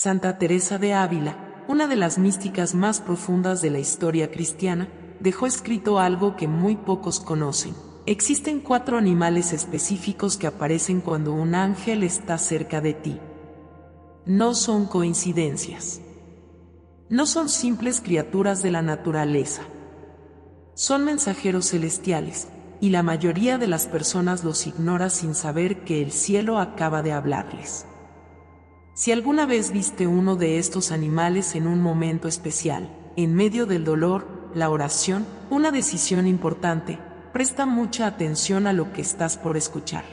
Santa Teresa de Ávila, una de las místicas más profundas de la historia cristiana, dejó escrito algo que muy pocos conocen. Existen 4 animales específicos que aparecen cuando un ángel está cerca de ti. No son coincidencias. No son simples criaturas de la naturaleza. Son mensajeros celestiales, y la mayoría de las personas los ignora sin saber que el cielo acaba de hablarles. Si alguna vez viste uno de estos animales en un momento especial, en medio del dolor, la oración, una decisión importante, presta mucha atención a lo que estás por escuchar.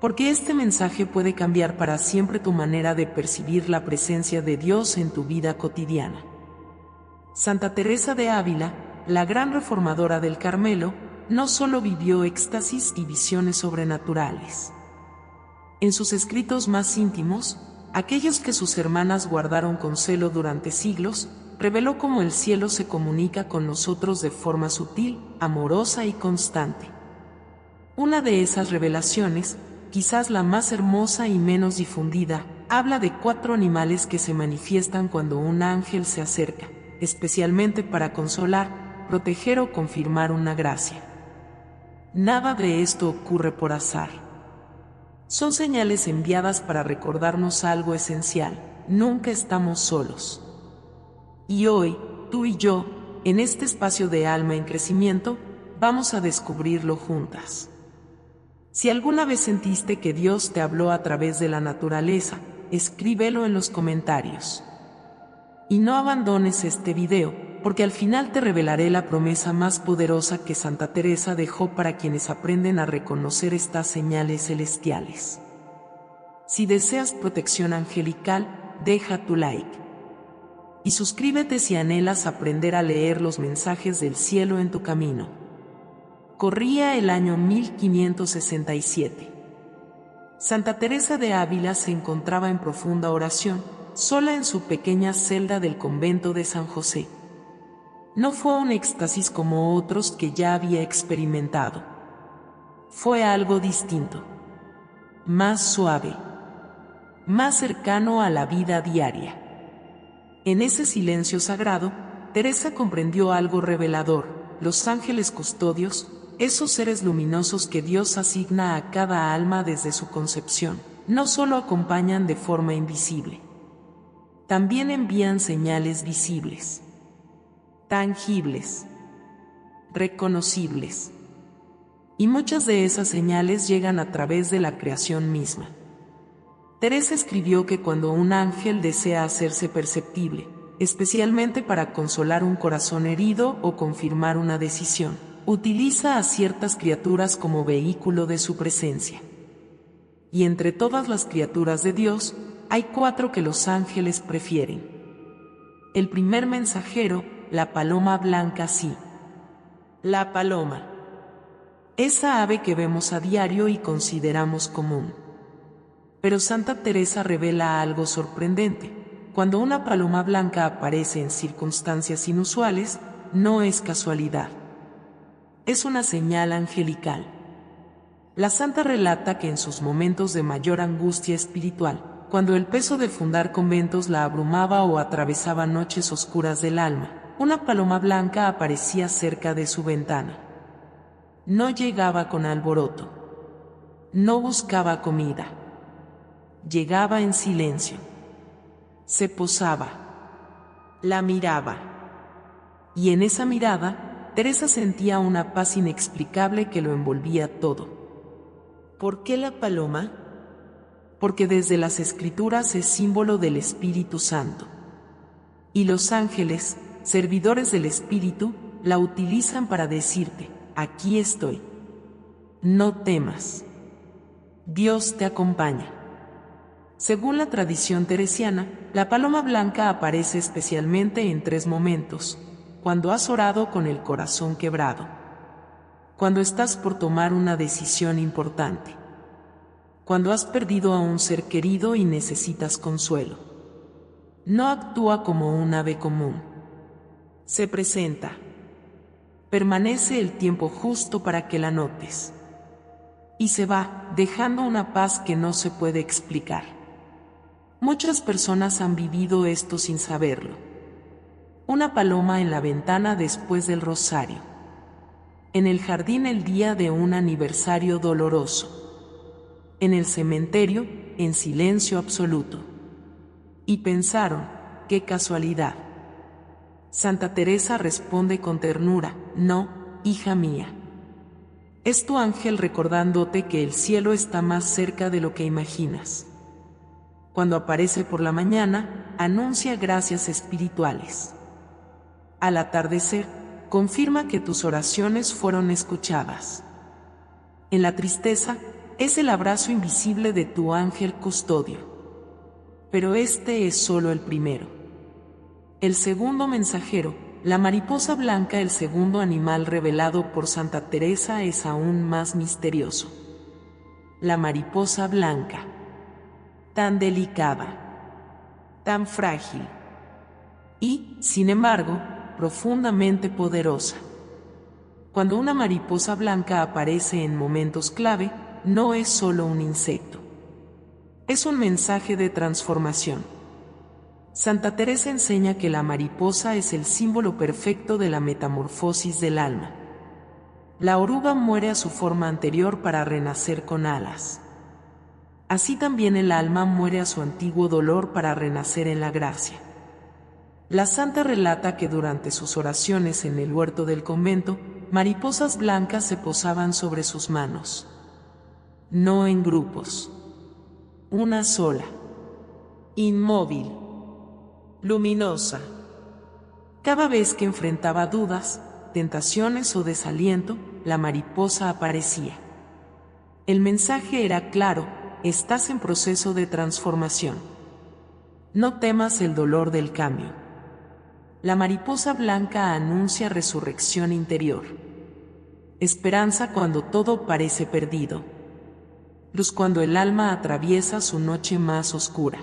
Porque este mensaje puede cambiar para siempre tu manera de percibir la presencia de Dios en tu vida cotidiana. Santa Teresa de Ávila, la gran reformadora del Carmelo, no solo vivió éxtasis y visiones sobrenaturales. En sus escritos más íntimos, aquellos que sus hermanas guardaron con celo durante siglos, reveló cómo el cielo se comunica con nosotros de forma sutil, amorosa y constante. Una de esas revelaciones, quizás la más hermosa y menos difundida, habla de 4 animales que se manifiestan cuando un ángel se acerca, especialmente para consolar, proteger o confirmar una gracia. Nada de esto ocurre por azar. Son señales enviadas para recordarnos algo esencial: nunca estamos solos. Y hoy, tú y yo, en este espacio de alma en crecimiento, vamos a descubrirlo juntas. Si alguna vez sentiste que Dios te habló a través de la naturaleza, escríbelo en los comentarios. Y no abandones este video, porque al final te revelaré la promesa más poderosa que Santa Teresa dejó para quienes aprenden a reconocer estas señales celestiales. Si deseas protección angelical, deja tu like. Y suscríbete si anhelas aprender a leer los mensajes del cielo en tu camino. Corría el año 1567. Santa Teresa de Ávila se encontraba en profunda oración, sola en su pequeña celda del convento de San José. No fue un éxtasis como otros que ya había experimentado. Fue algo distinto, más suave, más cercano a la vida diaria. En ese silencio sagrado, Teresa comprendió algo revelador: los ángeles custodios, esos seres luminosos que Dios asigna a cada alma desde su concepción, no solo acompañan de forma invisible, también envían señales visibles, tangibles, reconocibles. Y muchas de esas señales llegan a través de la creación misma. Teresa escribió que cuando un ángel desea hacerse perceptible, especialmente para consolar un corazón herido o confirmar una decisión, utiliza a ciertas criaturas como vehículo de su presencia. Y entre todas las criaturas de Dios, hay 4 que los ángeles prefieren. El primer mensajero, la paloma blanca, sí. La paloma. Esa ave que vemos a diario y consideramos común. Pero Santa Teresa revela algo sorprendente: cuando una paloma blanca aparece en circunstancias inusuales, no es casualidad. Es una señal angelical. La santa relata que en sus momentos de mayor angustia espiritual, cuando el peso de fundar conventos la abrumaba o atravesaba noches oscuras del alma, una paloma blanca aparecía cerca de su ventana. No llegaba con alboroto. No buscaba comida. Llegaba en silencio. Se posaba. La miraba. Y en esa mirada, Teresa sentía una paz inexplicable que lo envolvía todo. ¿Por qué la paloma? Porque desde las Escrituras es símbolo del Espíritu Santo. Y los ángeles, servidores del Espíritu, la utilizan para decirte: aquí estoy. No temas. Dios te acompaña. Según la tradición teresiana, la paloma blanca aparece especialmente en 3 momentos: cuando has orado con el corazón quebrado, cuando estás por tomar una decisión importante, cuando has perdido a un ser querido y necesitas consuelo. No actúa como un ave común. Se presenta. Permanece el tiempo justo para que la notes. Y se va, dejando una paz que no se puede explicar. Muchas personas han vivido esto sin saberlo. Una paloma en la ventana después del rosario. En el jardín el día de un aniversario doloroso. En el cementerio, en silencio absoluto. Y pensaron, qué casualidad. Santa Teresa responde con ternura, no, hija mía. Es tu ángel recordándote que el cielo está más cerca de lo que imaginas. Cuando aparece por la mañana, anuncia gracias espirituales. Al atardecer, confirma que tus oraciones fueron escuchadas. En la tristeza, es el abrazo invisible de tu ángel custodio. Pero este es solo el primero. El segundo mensajero, la mariposa blanca, el segundo animal revelado por Santa Teresa, es aún más misterioso. La mariposa blanca, tan delicada, tan frágil y, sin embargo, profundamente poderosa. Cuando una mariposa blanca aparece en momentos clave, no es solo un insecto. Es un mensaje de transformación. Santa Teresa enseña que la mariposa es el símbolo perfecto de la metamorfosis del alma. La oruga muere a su forma anterior para renacer con alas. Así también el alma muere a su antiguo dolor para renacer en la gracia. La santa relata que durante sus oraciones en el huerto del convento, mariposas blancas se posaban sobre sus manos. No en grupos. Una sola. Inmóvil. Luminosa. Cada vez que enfrentaba dudas, tentaciones o desaliento, la mariposa aparecía. El mensaje era claro: estás en proceso de transformación. No temas el dolor del cambio. La mariposa blanca anuncia resurrección interior. Esperanza cuando todo parece perdido. Luz cuando el alma atraviesa su noche más oscura.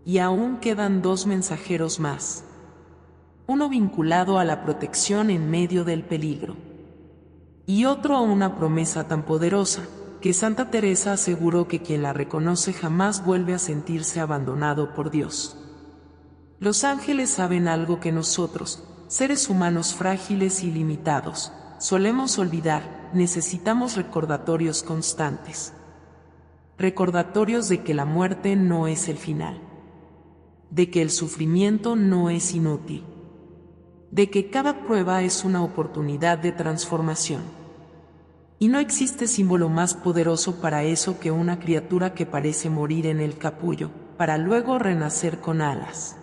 Y aún quedan dos mensajeros más. Uno vinculado a la protección en medio del peligro. Y otro a una promesa tan poderosa, que Santa Teresa aseguró que quien la reconoce jamás vuelve a sentirse abandonado por Dios. Los ángeles saben algo que nosotros, seres humanos frágiles y limitados, solemos olvidar. Necesitamos recordatorios constantes. Recordatorios de que la muerte no es el final. De que el sufrimiento no es inútil. De que cada prueba es una oportunidad de transformación. Y no existe símbolo más poderoso para eso que una criatura que parece morir en el capullo, para luego renacer con alas.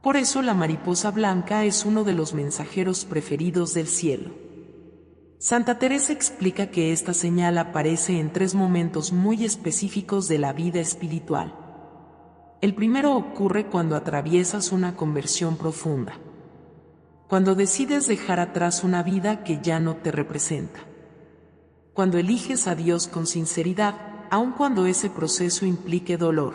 Por eso la mariposa blanca es uno de los mensajeros preferidos del cielo. Santa Teresa explica que esta señal aparece en tres momentos muy específicos de la vida espiritual. El primero ocurre cuando atraviesas una conversión profunda. Cuando decides dejar atrás una vida que ya no te representa. Cuando eliges a Dios con sinceridad, aun cuando ese proceso implique dolor.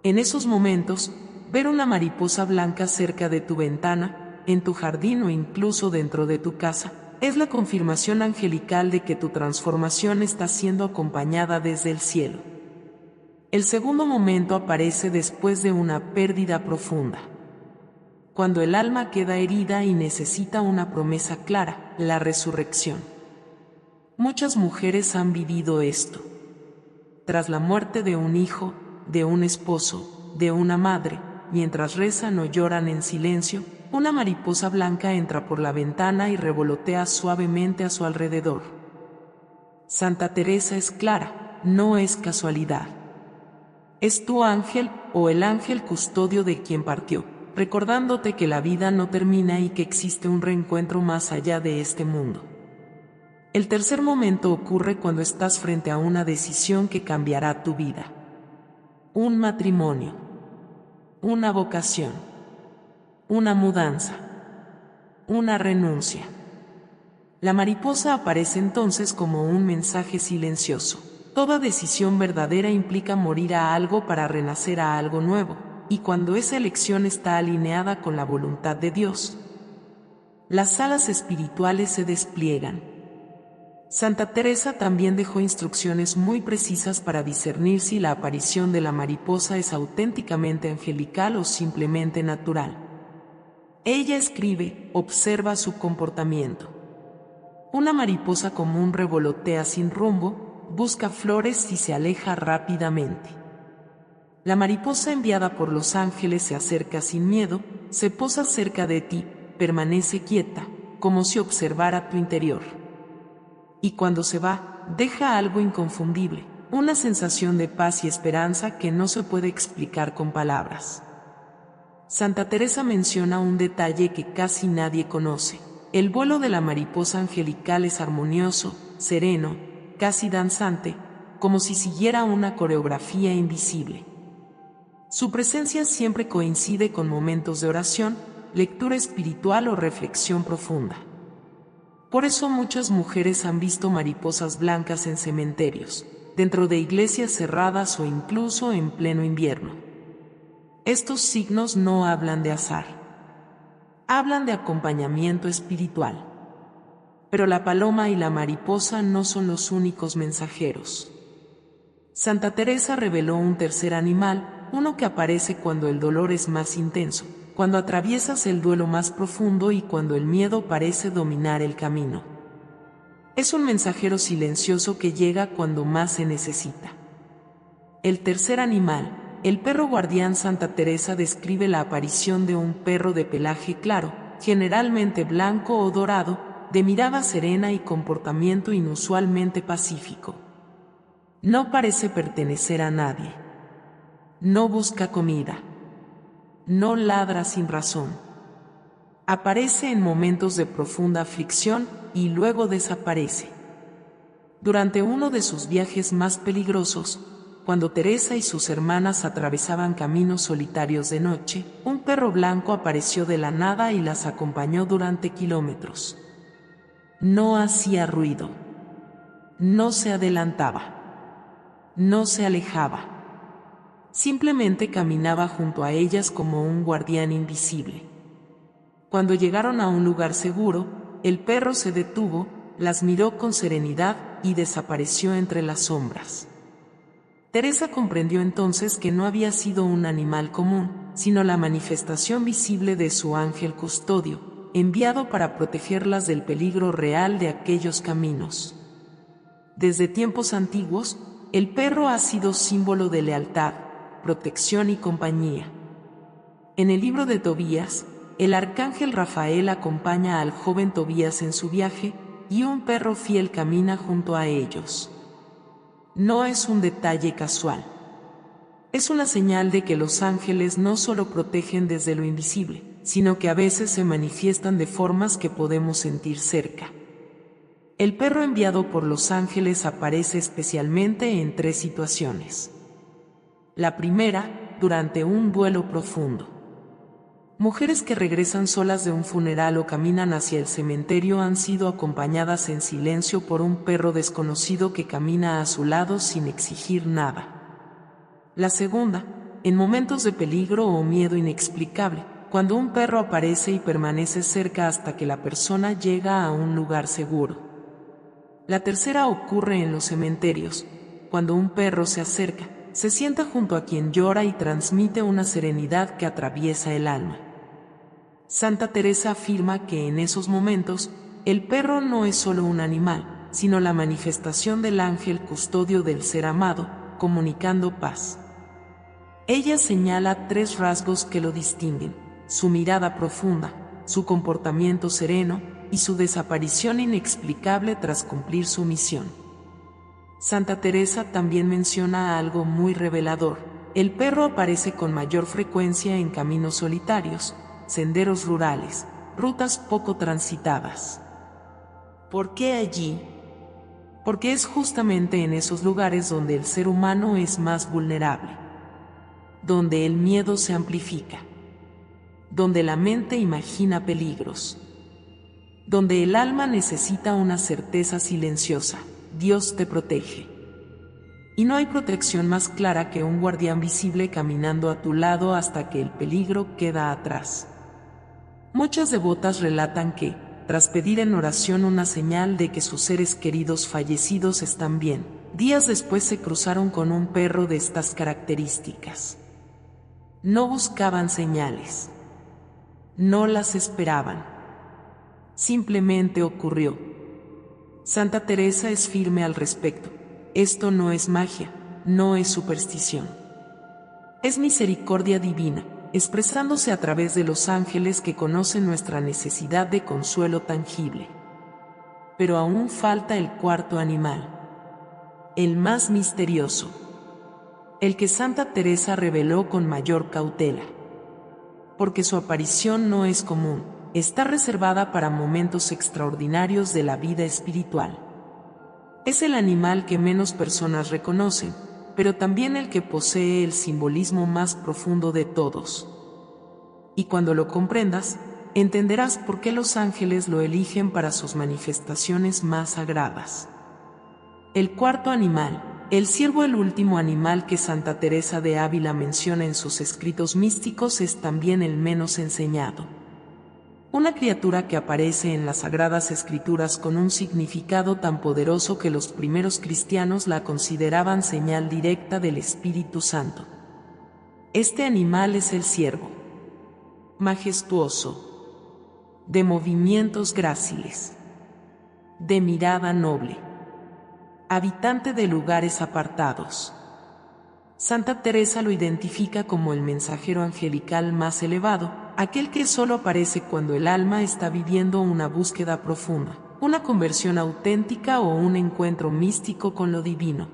En esos momentos, ver una mariposa blanca cerca de tu ventana, en tu jardín o incluso dentro de tu casa, es la confirmación angelical de que tu transformación está siendo acompañada desde el cielo. El segundo momento aparece después de una pérdida profunda. Cuando el alma queda herida y necesita una promesa clara, la resurrección. Muchas mujeres han vivido esto. Tras la muerte de un hijo, de un esposo, de una madre, mientras rezan o lloran en silencio, una mariposa blanca entra por la ventana y revolotea suavemente a su alrededor. Santa Teresa es clara, no es casualidad. Es tu ángel o el ángel custodio de quien partió, recordándote que la vida no termina y que existe un reencuentro más allá de este mundo. El tercer momento ocurre cuando estás frente a una decisión que cambiará tu vida. Un matrimonio. Una vocación. Una mudanza. Una renuncia. La mariposa aparece entonces como un mensaje silencioso. Toda decisión verdadera implica morir a algo para renacer a algo nuevo, y cuando esa elección está alineada con la voluntad de Dios, las alas espirituales se despliegan. Santa Teresa también dejó instrucciones muy precisas para discernir si la aparición de la mariposa es auténticamente angelical o simplemente natural. Ella escribe: observa su comportamiento. Una mariposa común revolotea sin rumbo, busca flores y se aleja rápidamente. La mariposa enviada por los ángeles se acerca sin miedo, se posa cerca de ti, permanece quieta, como si observara tu interior. Y cuando se va, deja algo inconfundible, una sensación de paz y esperanza que no se puede explicar con palabras. Santa Teresa menciona un detalle que casi nadie conoce. El vuelo de la mariposa angelical es armonioso, sereno, casi danzante, como si siguiera una coreografía invisible. Su presencia siempre coincide con momentos de oración, lectura espiritual o reflexión profunda. Por eso muchas mujeres han visto mariposas blancas en cementerios, dentro de iglesias cerradas o incluso en pleno invierno. Estos signos no hablan de azar. Hablan de acompañamiento espiritual. Pero la paloma y la mariposa no son los únicos mensajeros. Santa Teresa reveló un tercer animal, uno que aparece cuando el dolor es más intenso, cuando atraviesas el duelo más profundo y cuando el miedo parece dominar el camino. Es un mensajero silencioso que llega cuando más se necesita. El tercer animal, el perro guardián. Santa Teresa describe la aparición de un perro de pelaje claro, generalmente blanco o dorado, de mirada serena y comportamiento inusualmente pacífico. No parece pertenecer a nadie. No busca comida. No ladra sin razón. Aparece en momentos de profunda aflicción y luego desaparece. Durante uno de sus viajes más peligrosos, cuando Teresa y sus hermanas atravesaban caminos solitarios de noche, un perro blanco apareció de la nada y las acompañó durante kilómetros. No hacía ruido. No se adelantaba. No se alejaba. Simplemente caminaba junto a ellas como un guardián invisible. Cuando llegaron a un lugar seguro, el perro se detuvo, las miró con serenidad y desapareció entre las sombras. Teresa comprendió entonces que no había sido un animal común, sino la manifestación visible de su ángel custodio, enviado para protegerlas del peligro real de aquellos caminos. Desde tiempos antiguos, el perro ha sido símbolo de lealtad, protección y compañía. En el libro de Tobías, el arcángel Rafael acompaña al joven Tobías en su viaje, y un perro fiel camina junto a ellos. No es un detalle casual. Es una señal de que los ángeles no solo protegen desde lo invisible, sino que a veces se manifiestan de formas que podemos sentir cerca. El perro enviado por los ángeles aparece especialmente en 3 situaciones. La primera, durante un duelo profundo. Mujeres que regresan solas de un funeral o caminan hacia el cementerio han sido acompañadas en silencio por un perro desconocido que camina a su lado sin exigir nada. La segunda, en momentos de peligro o miedo inexplicable, cuando un perro aparece y permanece cerca hasta que la persona llega a un lugar seguro. La tercera ocurre en los cementerios, cuando un perro se acerca, se sienta junto a quien llora y transmite una serenidad que atraviesa el alma. Santa Teresa afirma que en esos momentos, el perro no es solo un animal, sino la manifestación del ángel custodio del ser amado, comunicando paz. Ella señala 3 rasgos que lo distinguen: su mirada profunda, su comportamiento sereno y su desaparición inexplicable tras cumplir su misión. Santa Teresa también menciona algo muy revelador: el perro aparece con mayor frecuencia en caminos solitarios, senderos rurales, rutas poco transitadas. ¿Por qué allí? Porque es justamente en esos lugares donde el ser humano es más vulnerable, donde el miedo se amplifica, donde la mente imagina peligros, donde el alma necesita una certeza silenciosa: Dios te protege. Y no hay protección más clara que un guardián visible caminando a tu lado hasta que el peligro queda atrás. Muchas devotas relatan que, tras pedir en oración una señal de que sus seres queridos fallecidos están bien. Días después se cruzaron con un perro de estas características. No buscaban señales. No las esperaban. Simplemente ocurrió. Santa Teresa es firme al respecto. Esto no es magia, no es superstición. Es misericordia divina, expresándose a través de los ángeles que conocen nuestra necesidad de consuelo tangible. Pero aún falta el cuarto animal. El más misterioso. El que Santa Teresa reveló con mayor cautela. Porque su aparición no es común, está reservada para momentos extraordinarios de la vida espiritual. Es el animal que menos personas reconocen, pero también el que posee el simbolismo más profundo de todos. Y cuando lo comprendas, entenderás por qué los ángeles lo eligen para sus manifestaciones más sagradas. El cuarto animal, el ciervo, el último animal que Santa Teresa de Ávila menciona en sus escritos místicos, es también el menos enseñado. Una criatura que aparece en las Sagradas Escrituras con un significado tan poderoso que los primeros cristianos la consideraban señal directa del Espíritu Santo. Este animal es el ciervo. Majestuoso, de movimientos gráciles, de mirada noble, habitante de lugares apartados. Santa Teresa lo identifica como el mensajero angelical más elevado, aquel que solo aparece cuando el alma está viviendo una búsqueda profunda, una conversión auténtica o un encuentro místico con lo divino.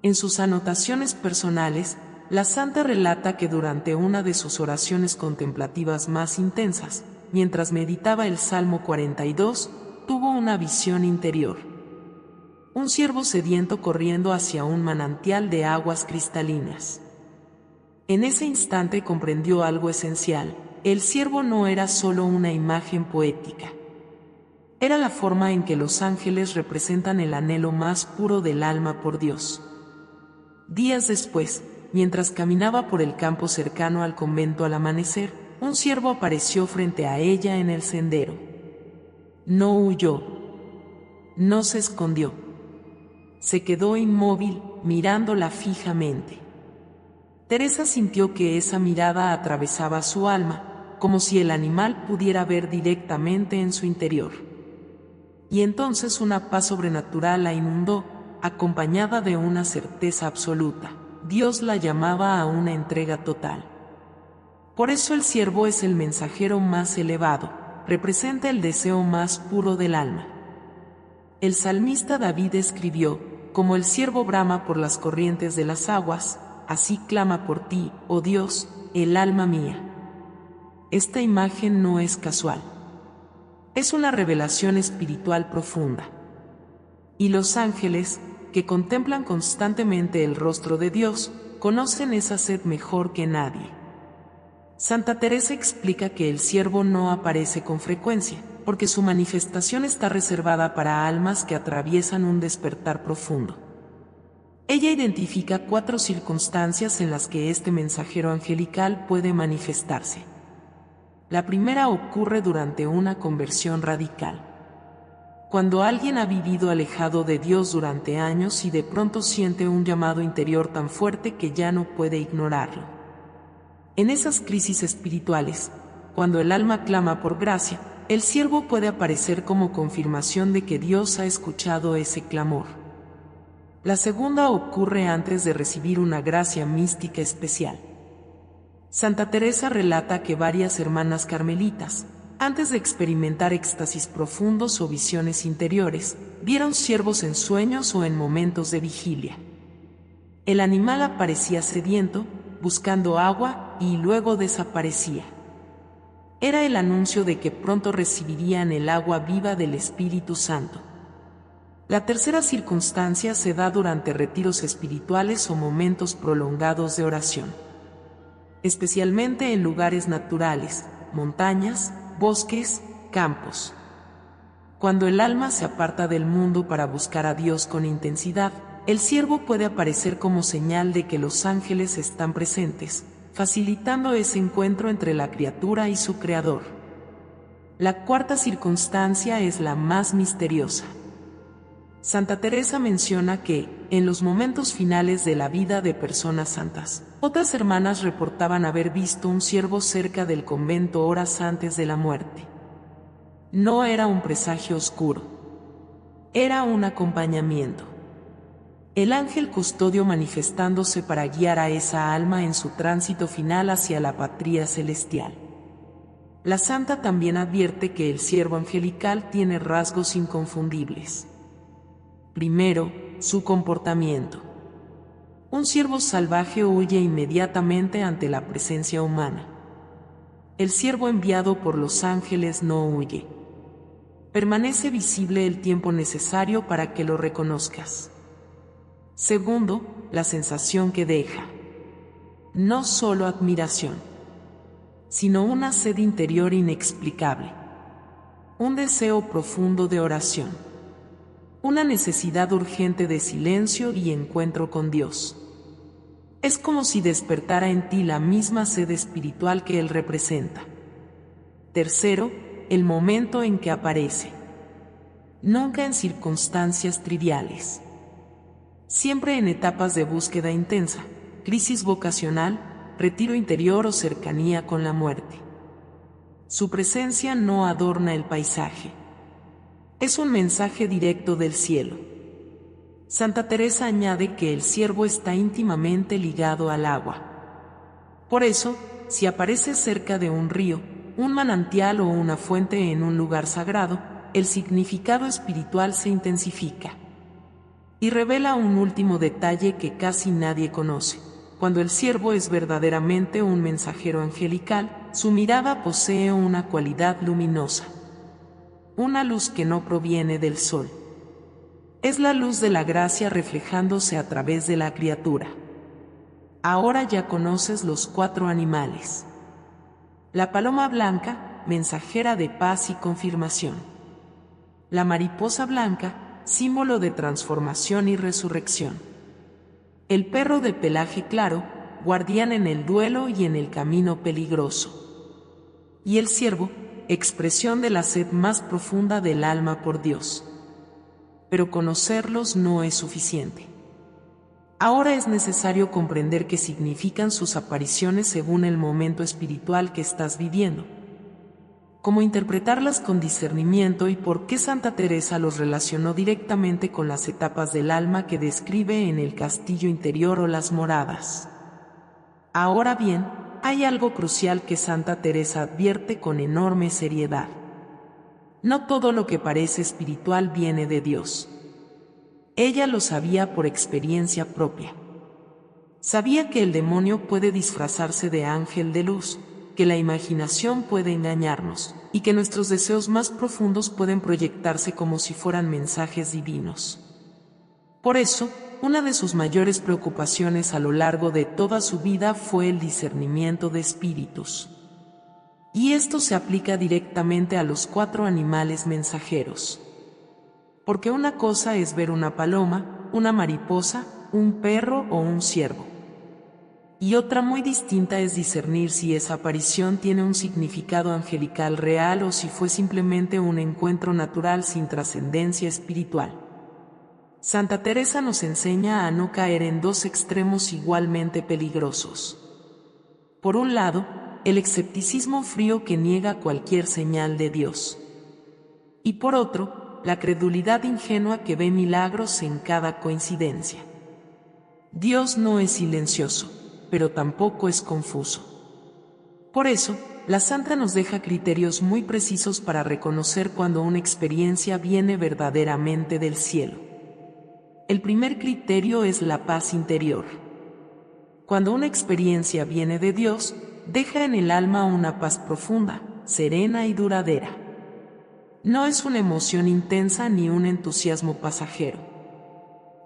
En sus anotaciones personales, la santa relata que durante una de sus oraciones contemplativas más intensas, mientras meditaba el Salmo 42, tuvo una visión interior. Un ciervo sediento corriendo hacia un manantial de aguas cristalinas. En ese instante comprendió algo esencial: el ciervo no era solo una imagen poética. Era la forma en que los ángeles representan el anhelo más puro del alma por Dios. Días después, mientras caminaba por el campo cercano al convento al amanecer, un ciervo apareció frente a ella en el sendero. No huyó. No se escondió. Se quedó inmóvil, mirándola fijamente. Teresa sintió que esa mirada atravesaba su alma, como si el animal pudiera ver directamente en su interior. Y entonces una paz sobrenatural la inundó, acompañada de una certeza absoluta: Dios la llamaba a una entrega total. Por eso el ciervo es el mensajero más elevado, representa el deseo más puro del alma. El salmista David escribió: como el ciervo brama por las corrientes de las aguas, así clama por ti, oh Dios, el alma mía. Esta imagen no es casual. Es una revelación espiritual profunda. Y los ángeles, que contemplan constantemente el rostro de Dios, conocen esa sed mejor que nadie. Santa Teresa explica que el ciervo no aparece con frecuencia, porque su manifestación está reservada para almas que atraviesan un despertar profundo. Ella identifica 4 circunstancias en las que este mensajero angelical puede manifestarse. La primera ocurre durante una conversión radical. Cuando alguien ha vivido alejado de Dios durante años y de pronto siente un llamado interior tan fuerte que ya no puede ignorarlo. En esas crisis espirituales, cuando el alma clama por gracia, el ciervo puede aparecer como confirmación de que Dios ha escuchado ese clamor. La segunda ocurre antes de recibir una gracia mística especial. Santa Teresa relata que varias hermanas carmelitas, antes de experimentar éxtasis profundos o visiones interiores, vieron ciervos en sueños o en momentos de vigilia. El animal aparecía sediento, buscando agua, y luego desaparecía. Era el anuncio de que pronto recibirían el agua viva del Espíritu Santo. La tercera circunstancia se da durante retiros espirituales o momentos prolongados de oración. Especialmente en lugares naturales, montañas, bosques, campos. Cuando el alma se aparta del mundo para buscar a Dios con intensidad, el ciervo puede aparecer como señal de que los ángeles están presentes, facilitando ese encuentro entre la criatura y su Creador. La cuarta circunstancia es la más misteriosa. Santa Teresa menciona que, en los momentos finales de la vida de personas santas, otras hermanas reportaban haber visto un ciervo cerca del convento horas antes de la muerte. No era un presagio oscuro. Era un acompañamiento. El ángel custodio manifestándose para guiar a esa alma en su tránsito final hacia la patria celestial. La santa también advierte que el ciervo angelical tiene rasgos inconfundibles. Primero, su comportamiento. Un ciervo salvaje huye inmediatamente ante la presencia humana. El ciervo enviado por los ángeles no huye. Permanece visible el tiempo necesario para que lo reconozcas. Segundo, la sensación que deja. No solo admiración, sino una sed interior inexplicable. Un deseo profundo de oración. Una necesidad urgente de silencio y encuentro con Dios. Es como si despertara en ti la misma sed espiritual que Él representa. Tercero, el momento en que aparece. Nunca en circunstancias triviales. Siempre en etapas de búsqueda intensa, crisis vocacional, retiro interior o cercanía con la muerte. Su presencia no adorna el paisaje. Es un mensaje directo del cielo. Santa Teresa añade que el ciervo está íntimamente ligado al agua. Por eso, si aparece cerca de un río, un manantial o una fuente en un lugar sagrado, el significado espiritual se intensifica. Y revela un último detalle que casi nadie conoce. Cuando el ciervo es verdaderamente un mensajero angelical, su mirada posee una cualidad luminosa. Una luz que no proviene del sol. Es la luz de la gracia reflejándose a través de la criatura. Ahora ya conoces los 4 animales. La paloma blanca, mensajera de paz y confirmación. La mariposa blanca, símbolo de transformación y resurrección. El perro de pelaje claro, guardián en el duelo y en el camino peligroso. Y el ciervo, expresión de la sed más profunda del alma por Dios. Pero conocerlos no es suficiente. Ahora es necesario comprender qué significan sus apariciones según el momento espiritual que estás viviendo. Cómo interpretarlas con discernimiento y por qué Santa Teresa los relacionó directamente con las etapas del alma que describe en el castillo interior o las moradas. Ahora bien, hay algo crucial que Santa Teresa advierte con enorme seriedad. No todo lo que parece espiritual viene de Dios. Ella lo sabía por experiencia propia. Sabía que el demonio puede disfrazarse de ángel de luz, que la imaginación puede engañarnos, y que nuestros deseos más profundos pueden proyectarse como si fueran mensajes divinos. Por eso, una de sus mayores preocupaciones a lo largo de toda su vida fue el discernimiento de espíritus. Y esto se aplica directamente a los 4 animales mensajeros. Porque una cosa es ver una paloma, una mariposa, un perro o un ciervo. Y otra muy distinta es discernir si esa aparición tiene un significado angelical real o si fue simplemente un encuentro natural sin trascendencia espiritual. Santa Teresa nos enseña a no caer en 2 extremos igualmente peligrosos. Por un lado, el escepticismo frío que niega cualquier señal de Dios. Y por otro, la credulidad ingenua que ve milagros en cada coincidencia. Dios no es silencioso, pero tampoco es confuso. Por eso, la santa nos deja criterios muy precisos para reconocer cuando una experiencia viene verdaderamente del cielo. El primer criterio es la paz interior. Cuando una experiencia viene de Dios, deja en el alma una paz profunda, serena y duradera. No es una emoción intensa ni un entusiasmo pasajero.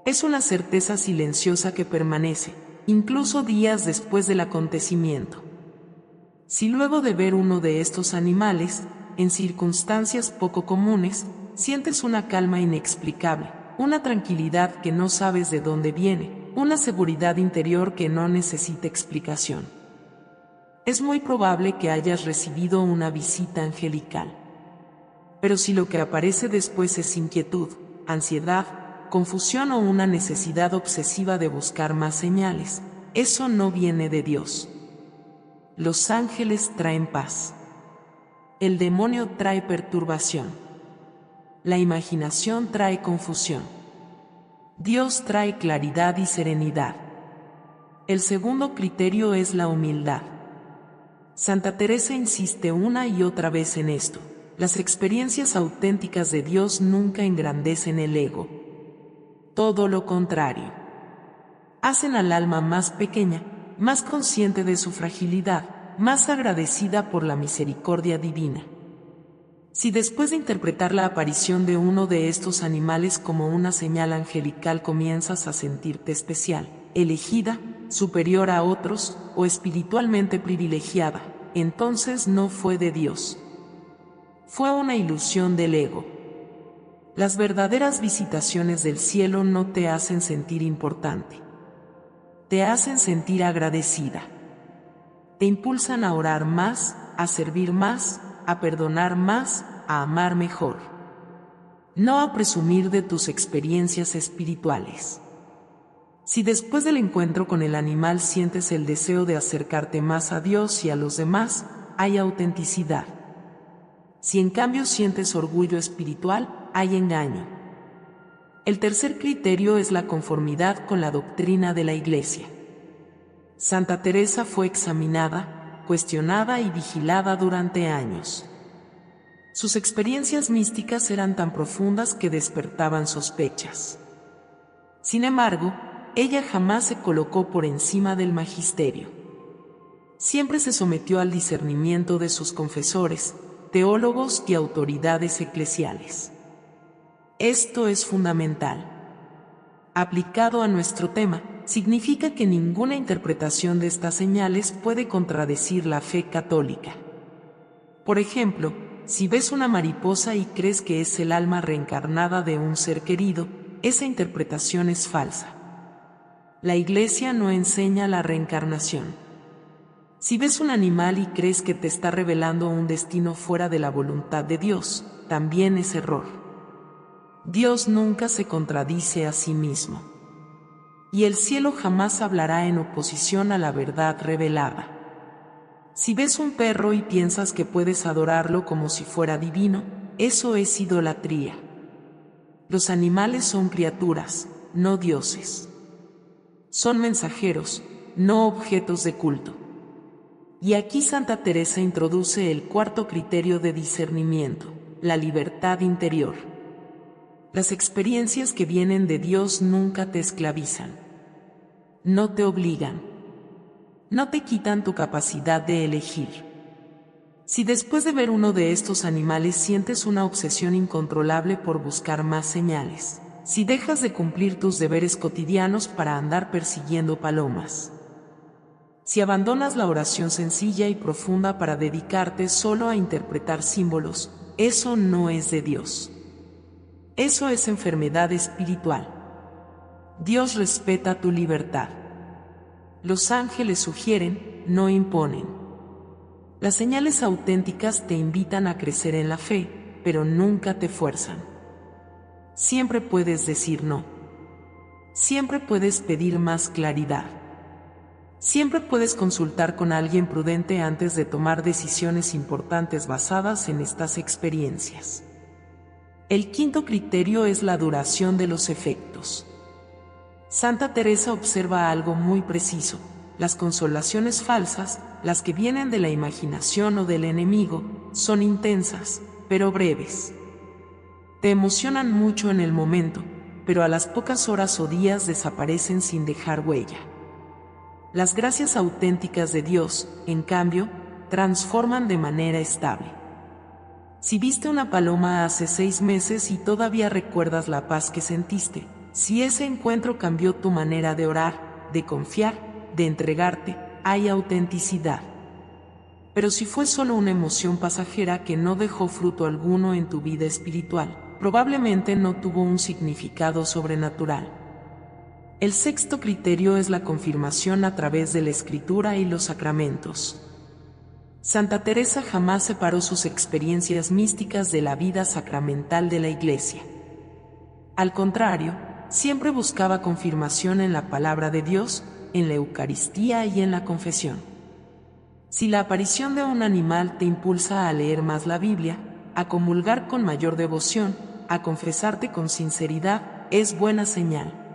Es una certeza silenciosa que permanece, incluso días después del acontecimiento. Si luego de ver uno de estos animales, en circunstancias poco comunes, sientes una calma inexplicable, una tranquilidad que no sabes de dónde viene, una seguridad interior que no necesita explicación, es muy probable que hayas recibido una visita angelical. Pero si lo que aparece después es inquietud, ansiedad, confusión o una necesidad obsesiva de buscar más señales, eso no viene de Dios. Los ángeles traen paz. El demonio trae perturbación. La imaginación trae confusión. Dios trae claridad y serenidad. El segundo criterio es la humildad. Santa Teresa insiste una y otra vez en esto. Las experiencias auténticas de Dios nunca engrandecen el ego. Todo lo contrario. Hacen al alma más pequeña, más consciente de su fragilidad, más agradecida por la misericordia divina. Si después de interpretar la aparición de uno de estos animales como una señal angelical comienzas a sentirte especial, elegida, superior a otros, o espiritualmente privilegiada, entonces no fue de Dios. Fue una ilusión del ego. Las verdaderas visitaciones del cielo no te hacen sentir importante. Te hacen sentir agradecida. Te impulsan a orar más, a servir más, a perdonar más, a amar mejor. No a presumir de tus experiencias espirituales. Si después del encuentro con el animal sientes el deseo de acercarte más a Dios y a los demás, hay autenticidad. Si en cambio sientes orgullo espiritual, hay engaño. El tercer criterio es la conformidad con la doctrina de la Iglesia. Santa Teresa fue examinada, cuestionada y vigilada durante años. Sus experiencias místicas eran tan profundas que despertaban sospechas. Sin embargo, ella jamás se colocó por encima del magisterio. Siempre se sometió al discernimiento de sus confesores, teólogos y autoridades eclesiales. Esto es fundamental. Aplicado a nuestro tema, significa que ninguna interpretación de estas señales puede contradecir la fe católica. Por ejemplo, si ves una mariposa y crees que es el alma reencarnada de un ser querido, esa interpretación es falsa. La Iglesia no enseña la reencarnación. Si ves un animal y crees que te está revelando un destino fuera de la voluntad de Dios, también es error. Dios nunca se contradice a sí mismo. Y el cielo jamás hablará en oposición a la verdad revelada. Si ves un perro y piensas que puedes adorarlo como si fuera divino, eso es idolatría. Los animales son criaturas, no dioses. Son mensajeros, no objetos de culto. Y aquí Santa Teresa introduce el cuarto criterio de discernimiento, la libertad interior. Las experiencias que vienen de Dios nunca te esclavizan. No te obligan. No te quitan tu capacidad de elegir. Si después de ver uno de estos animales sientes una obsesión incontrolable por buscar más señales, si dejas de cumplir tus deberes cotidianos para andar persiguiendo palomas, si abandonas la oración sencilla y profunda para dedicarte solo a interpretar símbolos, eso no es de Dios. Eso es enfermedad espiritual. Dios respeta tu libertad. Los ángeles sugieren, no imponen. Las señales auténticas te invitan a crecer en la fe, pero nunca te fuerzan. Siempre puedes decir no. Siempre puedes pedir más claridad. Siempre puedes consultar con alguien prudente antes de tomar decisiones importantes basadas en estas experiencias. El quinto criterio es la duración de los efectos. Santa Teresa observa algo muy preciso: las consolaciones falsas, las que vienen de la imaginación o del enemigo, son intensas, pero breves. Te emocionan mucho en el momento, pero a las pocas horas o días desaparecen sin dejar huella. Las gracias auténticas de Dios, en cambio, transforman de manera estable. Si viste una paloma hace 6 meses y todavía recuerdas la paz que sentiste, si ese encuentro cambió tu manera de orar, de confiar, de entregarte, hay autenticidad. Pero si fue solo una emoción pasajera que no dejó fruto alguno en tu vida espiritual, probablemente no tuvo un significado sobrenatural. El sexto criterio es la confirmación a través de la Escritura y los sacramentos. Santa Teresa jamás separó sus experiencias místicas de la vida sacramental de la Iglesia. Al contrario, siempre buscaba confirmación en la palabra de Dios, en la Eucaristía y en la confesión. Si la aparición de un animal te impulsa a leer más la Biblia, a comulgar con mayor devoción, a confesarte con sinceridad, es buena señal.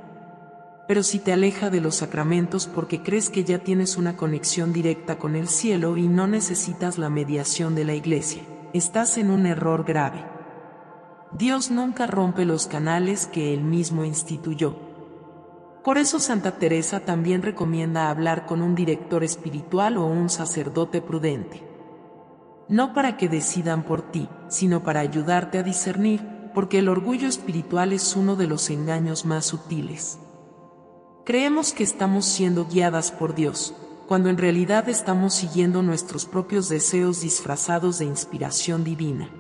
Pero si te aleja de los sacramentos porque crees que ya tienes una conexión directa con el cielo y no necesitas la mediación de la Iglesia, estás en un error grave. Dios nunca rompe los canales que Él mismo instituyó. Por eso Santa Teresa también recomienda hablar con un director espiritual o un sacerdote prudente. No para que decidan por ti, sino para ayudarte a discernir, porque el orgullo espiritual es uno de los engaños más sutiles. Creemos que estamos siendo guiadas por Dios, cuando en realidad estamos siguiendo nuestros propios deseos disfrazados de inspiración divina.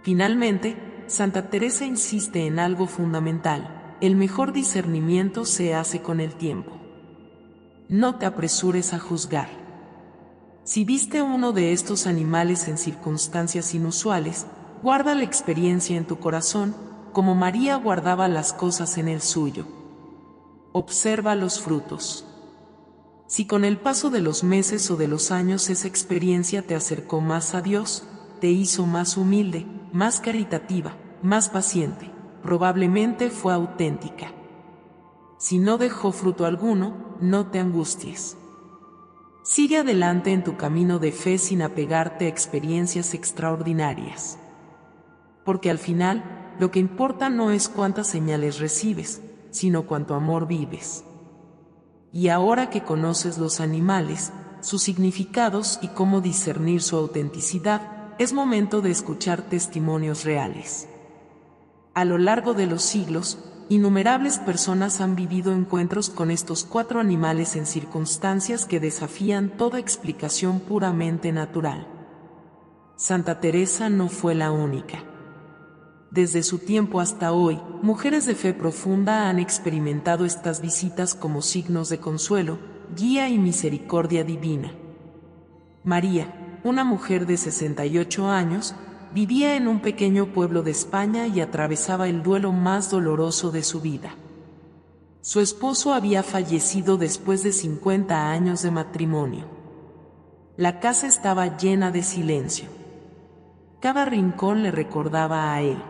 Finalmente, Santa Teresa insiste en algo fundamental: el mejor discernimiento se hace con el tiempo. No te apresures a juzgar. Si viste uno de estos animales en circunstancias inusuales, guarda la experiencia en tu corazón, como María guardaba las cosas en el suyo. Observa los frutos. Si con el paso de los meses o de los años esa experiencia te acercó más a Dios, te hizo más humilde, más caritativa, más paciente, probablemente fue auténtica. Si no dejó fruto alguno, no te angusties. Sigue adelante en tu camino de fe sin apegarte a experiencias extraordinarias. Porque al final, lo que importa no es cuántas señales recibes, sino cuánto amor vives. Y ahora que conoces los animales, sus significados y cómo discernir su autenticidad, es momento de escuchar testimonios reales. A lo largo de los siglos, innumerables personas han vivido encuentros con estos 4 animales en circunstancias que desafían toda explicación puramente natural. Santa Teresa no fue la única. Desde su tiempo hasta hoy, mujeres de fe profunda han experimentado estas visitas como signos de consuelo, guía y misericordia divina. María, una mujer de 68 años, vivía en un pequeño pueblo de España y atravesaba el duelo más doloroso de su vida. Su esposo había fallecido después de 50 años de matrimonio. La casa estaba llena de silencio. Cada rincón le recordaba a él.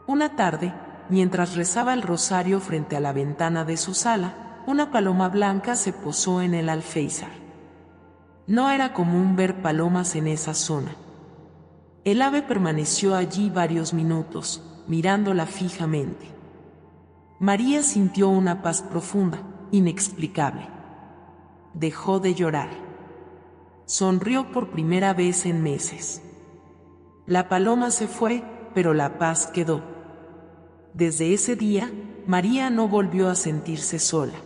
Una tarde, mientras rezaba el rosario frente a la ventana de su sala, una paloma blanca se posó en el alféizar. No era común ver palomas en esa zona. El ave permaneció allí varios minutos, mirándola fijamente. María sintió una paz profunda, inexplicable. Dejó de llorar. Sonrió por primera vez en meses. La paloma se fue, pero la paz quedó. Desde ese día, María no volvió a sentirse sola.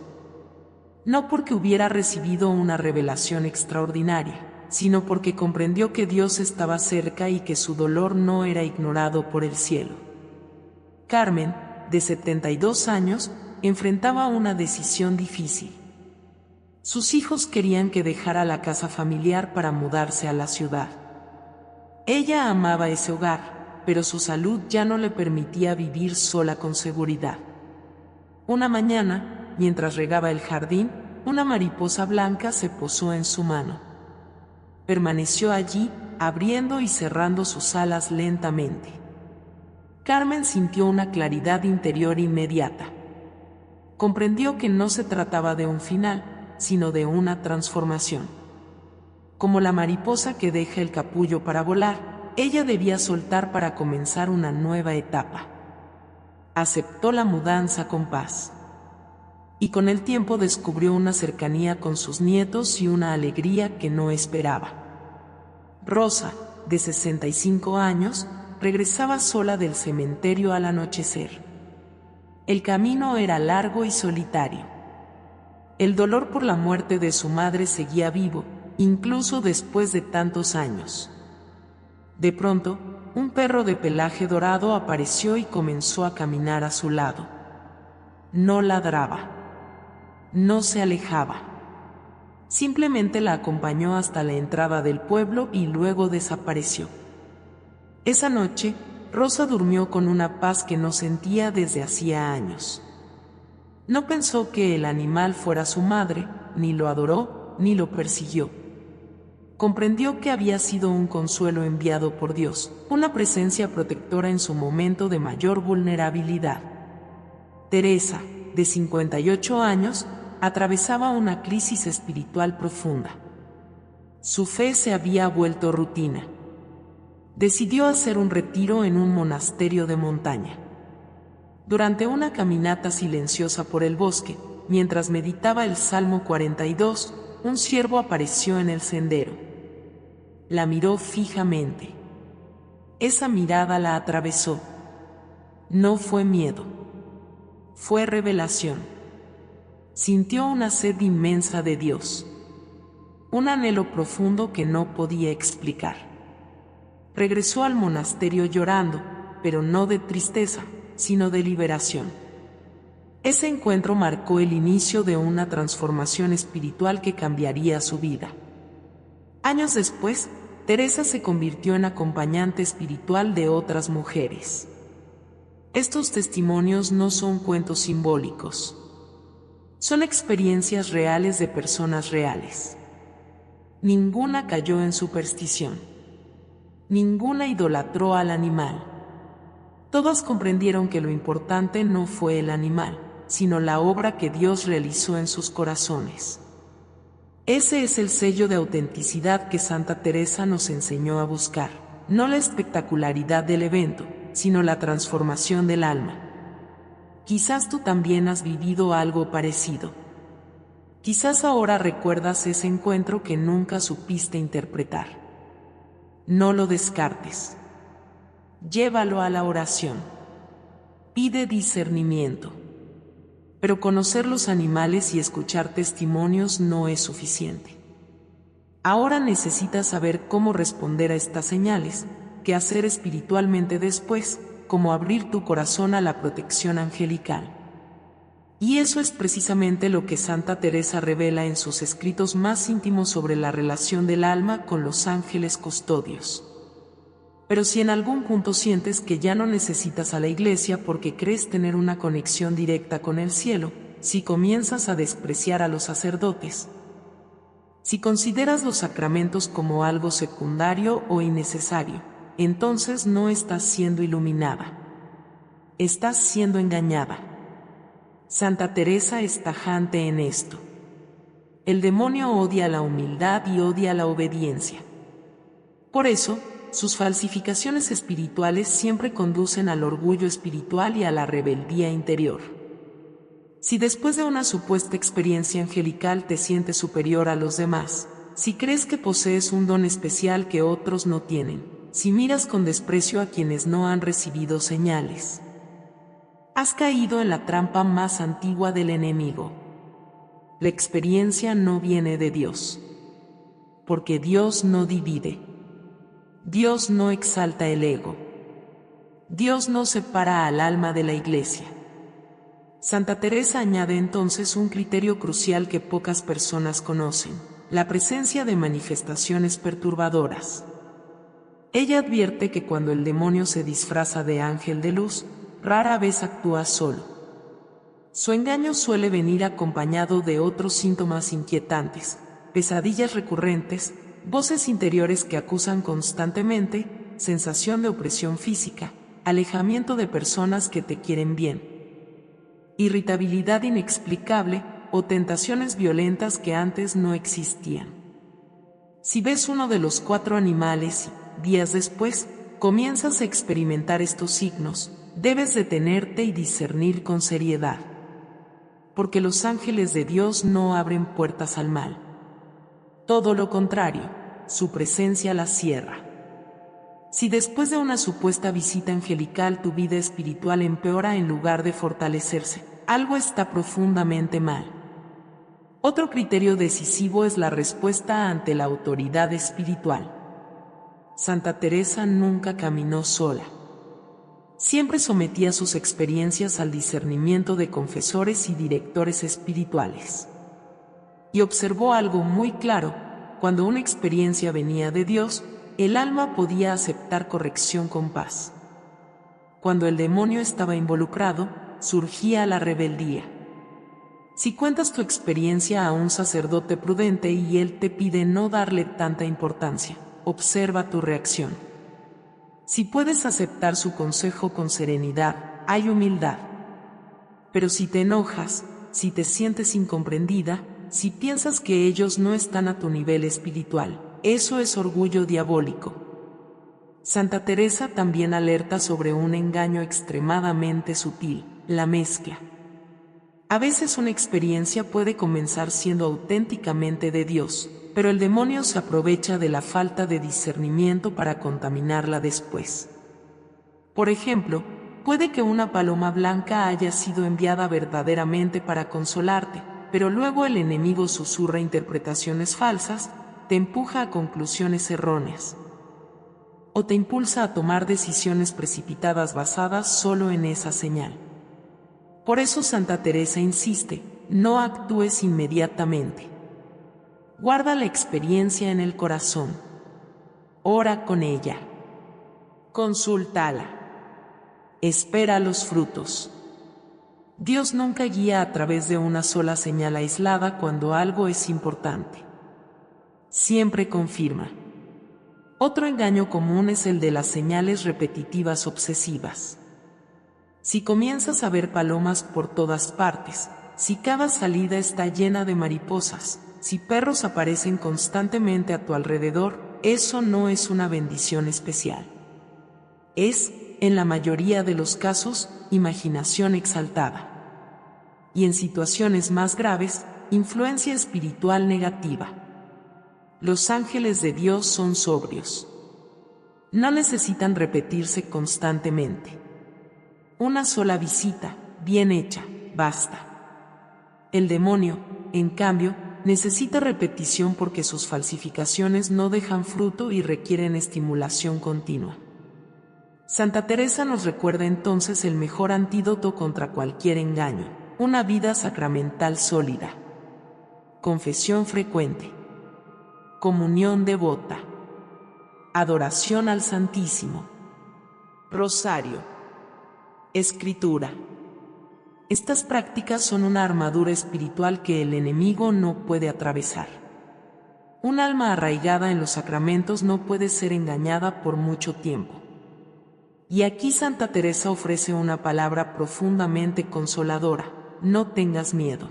No porque hubiera recibido una revelación extraordinaria, sino porque comprendió que Dios estaba cerca y que su dolor no era ignorado por el cielo. Carmen, de 72 años, enfrentaba una decisión difícil. Sus hijos querían que dejara la casa familiar para mudarse a la ciudad. Ella amaba ese hogar, pero su salud ya no le permitía vivir sola con seguridad. Una mañana, mientras regaba el jardín, una mariposa blanca se posó en su mano. Permaneció allí, abriendo y cerrando sus alas lentamente. Carmen sintió una claridad interior inmediata. Comprendió que no se trataba de un final, sino de una transformación. Como la mariposa que deja el capullo para volar, ella debía soltar para comenzar una nueva etapa. Aceptó la mudanza con paz. Y con el tiempo descubrió una cercanía con sus nietos y una alegría que no esperaba. Rosa, de 65 años, regresaba sola del cementerio al anochecer. El camino era largo y solitario. El dolor por la muerte de su madre seguía vivo, incluso después de tantos años. De pronto, un perro de pelaje dorado apareció y comenzó a caminar a su lado. No ladraba. No se alejaba. Simplemente la acompañó hasta la entrada del pueblo y luego desapareció. Esa noche, Rosa durmió con una paz que no sentía desde hacía años. No pensó que el animal fuera su madre, ni lo adoró, ni lo persiguió. Comprendió que había sido un consuelo enviado por Dios, una presencia protectora en su momento de mayor vulnerabilidad. Teresa, de 58 años, atravesaba una crisis espiritual profunda. Su fe se había vuelto rutina. Decidió hacer un retiro en un monasterio de montaña. Durante una caminata silenciosa por el bosque, mientras meditaba el Salmo 42, un ciervo apareció en el sendero. La miró fijamente. Esa mirada la atravesó. No fue miedo. Fue revelación. Sintió una sed inmensa de Dios. Un anhelo profundo que no podía explicar. Regresó al monasterio llorando, pero no de tristeza, sino de liberación. Ese encuentro marcó el inicio de una transformación espiritual que cambiaría su vida. Años después, Teresa se convirtió en acompañante espiritual de otras mujeres. Estos testimonios no son cuentos simbólicos. Son experiencias reales de personas reales. Ninguna cayó en superstición. Ninguna idolatró al animal. Todas comprendieron que lo importante no fue el animal, sino la obra que Dios realizó en sus corazones. Ese es el sello de autenticidad que Santa Teresa nos enseñó a buscar, no la espectacularidad del evento, sino la transformación del alma. Quizás tú también has vivido algo parecido. Quizás ahora recuerdas ese encuentro que nunca supiste interpretar. No lo descartes. Llévalo a la oración. Pide discernimiento. Pero conocer los animales y escuchar testimonios no es suficiente. Ahora necesitas saber cómo responder a estas señales, qué hacer espiritualmente después, cómo abrir tu corazón a la protección angelical. Y eso es precisamente lo que Santa Teresa revela en sus escritos más íntimos sobre la relación del alma con los ángeles custodios. Pero si en algún punto sientes que ya no necesitas a la iglesia porque crees tener una conexión directa con el cielo, si comienzas a despreciar a los sacerdotes, si consideras los sacramentos como algo secundario o innecesario, entonces no estás siendo iluminada. Estás siendo engañada. Santa Teresa es tajante en esto. El demonio odia la humildad y odia la obediencia. Por eso, sus falsificaciones espirituales siempre conducen al orgullo espiritual y a la rebeldía interior. Si después de una supuesta experiencia angelical te sientes superior a los demás, si crees que posees un don especial que otros no tienen, si miras con desprecio a quienes no han recibido señales, has caído en la trampa más antigua del enemigo. La experiencia no viene de Dios, porque Dios no divide. Dios no exalta el ego. Dios no separa al alma de la iglesia. Santa Teresa añade entonces un criterio crucial que pocas personas conocen: la presencia de manifestaciones perturbadoras. Ella advierte que cuando el demonio se disfraza de ángel de luz, rara vez actúa solo. Su engaño suele venir acompañado de otros síntomas inquietantes: pesadillas recurrentes, voces interiores que acusan constantemente, sensación de opresión física, alejamiento de personas que te quieren bien, irritabilidad inexplicable o tentaciones violentas que antes no existían. Si ves uno de los 4 animales y, días después, comienzas a experimentar estos signos, debes detenerte y discernir con seriedad. Porque los ángeles de Dios no abren puertas al mal. Todo lo contrario, su presencia las cierra. Si después de una supuesta visita angelical tu vida espiritual empeora en lugar de fortalecerse, algo está profundamente mal. Otro criterio decisivo es la respuesta ante la autoridad espiritual. Santa Teresa nunca caminó sola. Siempre sometía sus experiencias al discernimiento de confesores y directores espirituales. y observó algo muy claro: cuando una experiencia venía de Dios, el alma podía aceptar corrección con paz. Cuando el demonio estaba involucrado, surgía la rebeldía. Si cuentas tu experiencia a un sacerdote prudente y él te pide no darle tanta importancia, observa tu reacción. Si puedes aceptar su consejo con serenidad, hay humildad. Pero si te enojas, si te sientes incomprendida, si piensas que ellos no están a tu nivel espiritual, eso es orgullo diabólico. Santa Teresa también alerta sobre un engaño extremadamente sutil: la mezcla. A veces una experiencia puede comenzar siendo auténticamente de Dios, pero el demonio se aprovecha de la falta de discernimiento para contaminarla después. Por ejemplo, puede que una paloma blanca haya sido enviada verdaderamente para consolarte, pero luego el enemigo susurra interpretaciones falsas, te empuja a conclusiones erróneas, o te impulsa a tomar decisiones precipitadas basadas solo en esa señal. Por eso Santa Teresa insiste: no actúes inmediatamente. Guarda la experiencia en el corazón. Ora con ella. Consúltala. Espera los frutos. Dios nunca guía a través de una sola señal aislada cuando algo es importante. Siempre confirma. Otro engaño común es el de las señales repetitivas obsesivas. Si comienzas a ver palomas por todas partes, si cada salida está llena de mariposas, si perros aparecen constantemente a tu alrededor, eso no es una bendición especial. Es, en la mayoría de los casos, imaginación exaltada. Y en situaciones más graves, influencia espiritual negativa. Los ángeles de Dios son sobrios. No necesitan repetirse constantemente. Una sola visita, bien hecha, basta. El demonio, en cambio, necesita repetición porque sus falsificaciones no dejan fruto y requieren estimulación continua. Santa Teresa nos recuerda entonces el mejor antídoto contra cualquier engaño: una vida sacramental sólida, confesión frecuente, comunión devota, adoración al Santísimo, rosario, escritura. Estas prácticas son una armadura espiritual que el enemigo no puede atravesar. Un alma arraigada en los sacramentos no puede ser engañada por mucho tiempo. Y aquí Santa Teresa ofrece una palabra profundamente consoladora: no tengas miedo.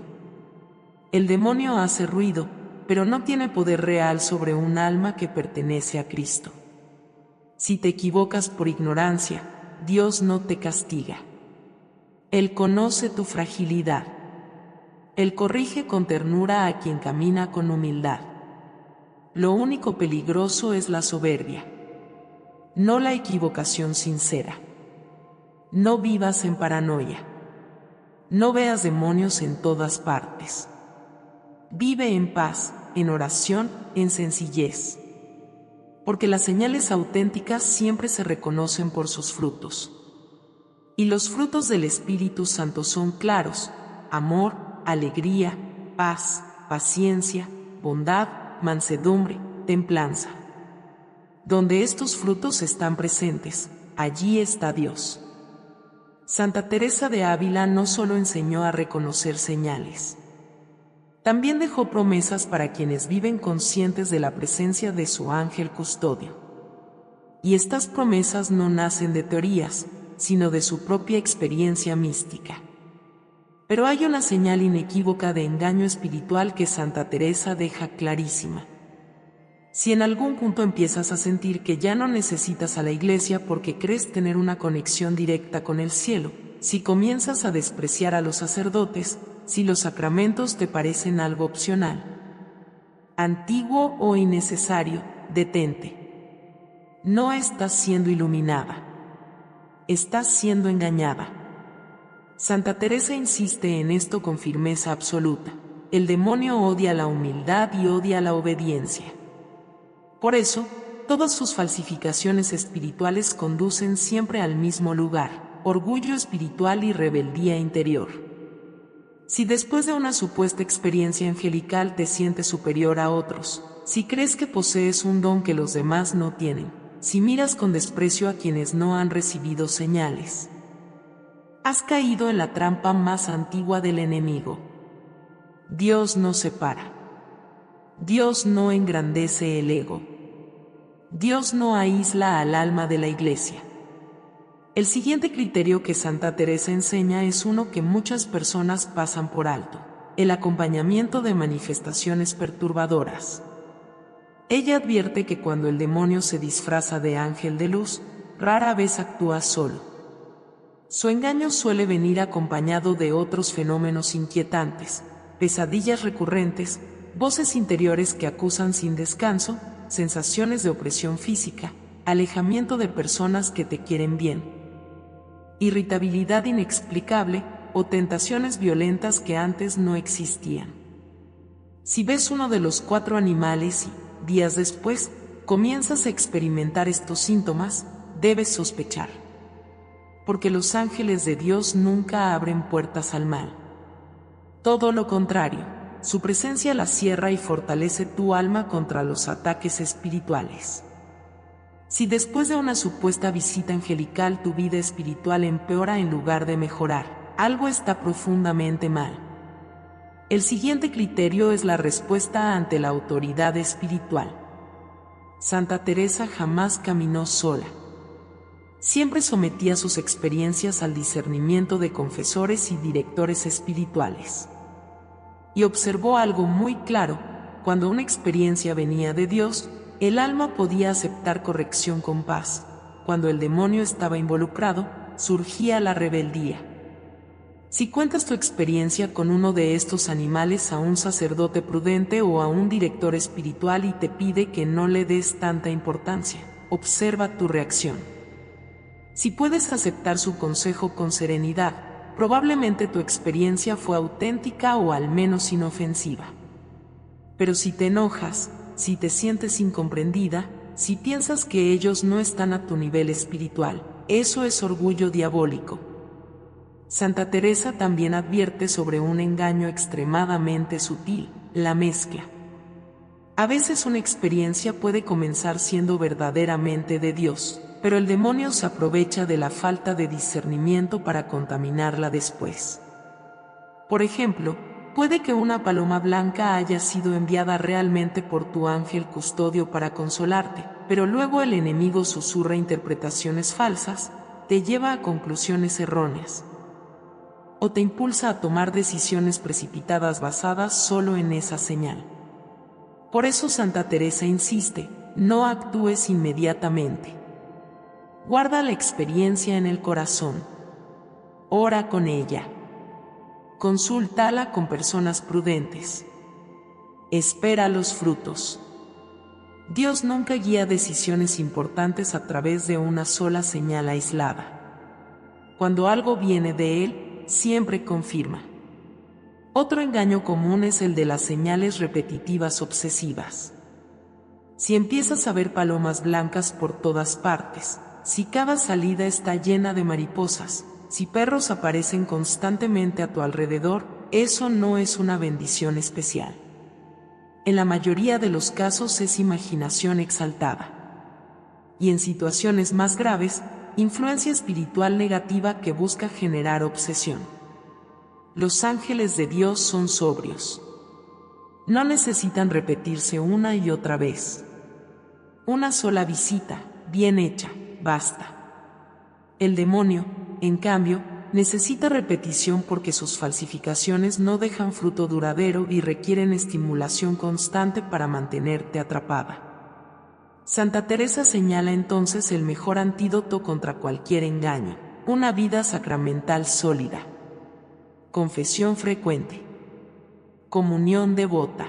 El demonio hace ruido, pero no tiene poder real sobre un alma que pertenece a Cristo. Si te equivocas por ignorancia, Dios no te castiga. Él conoce tu fragilidad. Él corrige con ternura a quien camina con humildad. Lo único peligroso es la soberbia, no la equivocación sincera. No vivas en paranoia. No veas demonios en todas partes. Vive en paz, en oración, en sencillez. Porque las señales auténticas siempre se reconocen por sus frutos. Y los frutos del Espíritu Santo son claros: amor, alegría, paz, paciencia, bondad, mansedumbre, templanza. Donde estos frutos están presentes, allí está Dios. Santa Teresa de Ávila no solo enseñó a reconocer señales, también dejó promesas para quienes viven conscientes de la presencia de su ángel custodio. Y estas promesas no nacen de teorías, sino de su propia experiencia mística. Pero hay una señal inequívoca de engaño espiritual que Santa Teresa deja clarísima. Si en algún punto empiezas a sentir que ya no necesitas a la iglesia porque crees tener una conexión directa con el cielo, si comienzas a despreciar a los sacerdotes, si los sacramentos te parecen algo opcional, antiguo o innecesario, detente. No estás siendo iluminada. Estás siendo engañada. Santa Teresa insiste en esto con firmeza absoluta: el demonio odia la humildad y odia la obediencia. Por eso, todas sus falsificaciones espirituales conducen siempre al mismo lugar: orgullo espiritual y rebeldía interior. Si después de una supuesta experiencia angelical te sientes superior a otros, si crees que posees un don que los demás no tienen, si miras con desprecio a quienes no han recibido señales, has caído en la trampa más antigua del enemigo. Dios no separa. Dios no engrandece el ego. Dios no aísla al alma de la Iglesia. El siguiente criterio que Santa Teresa enseña es uno que muchas personas pasan por alto: el acompañamiento de manifestaciones perturbadoras. Ella advierte que cuando el demonio se disfraza de ángel de luz, rara vez actúa solo. Su engaño suele venir acompañado de otros fenómenos inquietantes: pesadillas recurrentes, voces interiores que acusan sin descanso, sensaciones de opresión física, alejamiento de personas que te quieren bien, irritabilidad inexplicable o tentaciones violentas que antes no existían. Si ves uno de los 4 animales y, días después, comienzas a experimentar estos síntomas, debes sospechar. Porque los ángeles de Dios nunca abren puertas al mal. Todo lo contrario, su presencia la cierra y fortalece tu alma contra los ataques espirituales. Si después de una supuesta visita angelical tu vida espiritual empeora en lugar de mejorar, algo está profundamente mal. El siguiente criterio es la respuesta ante la autoridad espiritual. Santa Teresa jamás caminó sola. Siempre sometía sus experiencias al discernimiento de confesores y directores espirituales. Y observó algo muy claro: cuando una experiencia venía de Dios, el alma podía aceptar corrección con paz. Cuando el demonio estaba involucrado, surgía la rebeldía. Si cuentas tu experiencia con uno de estos animales a un sacerdote prudente o a un director espiritual y te pide que no le des tanta importancia, observa tu reacción. Si puedes aceptar su consejo con serenidad, probablemente tu experiencia fue auténtica o al menos inofensiva. Pero si te enojas, si te sientes incomprendida, si piensas que ellos no están a tu nivel espiritual, eso es orgullo diabólico. Santa Teresa también advierte sobre un engaño extremadamente sutil: la mezcla. A veces una experiencia puede comenzar siendo verdaderamente de Dios, pero el demonio se aprovecha de la falta de discernimiento para contaminarla después. Por ejemplo, puede que una paloma blanca haya sido enviada realmente por tu ángel custodio para consolarte, pero luego el enemigo susurra interpretaciones falsas, te lleva a conclusiones erróneas, o te impulsa a tomar decisiones precipitadas basadas solo en esa señal. Por eso Santa Teresa insiste: no actúes inmediatamente. Guarda la experiencia en el corazón. Ora con ella. Consúltala con personas prudentes. Espera los frutos. Dios nunca guía decisiones importantes a través de una sola señal aislada. Cuando algo viene de Él, siempre confirma. Otro engaño común es el de las señales repetitivas obsesivas. Si empiezas a ver palomas blancas por todas partes, si cada salida está llena de mariposas, si perros aparecen constantemente a tu alrededor, eso no es una bendición especial. En la mayoría de los casos es imaginación exaltada. Y en situaciones más graves, influencia espiritual negativa que busca generar obsesión. Los ángeles de Dios son sobrios. No necesitan repetirse una y otra vez. Una sola visita, bien hecha, basta. El demonio, en cambio, necesita repetición porque sus falsificaciones no dejan fruto duradero y requieren estimulación constante para mantenerte atrapada. Santa Teresa señala entonces el mejor antídoto contra cualquier engaño: una vida sacramental sólida. Confesión frecuente. Comunión devota.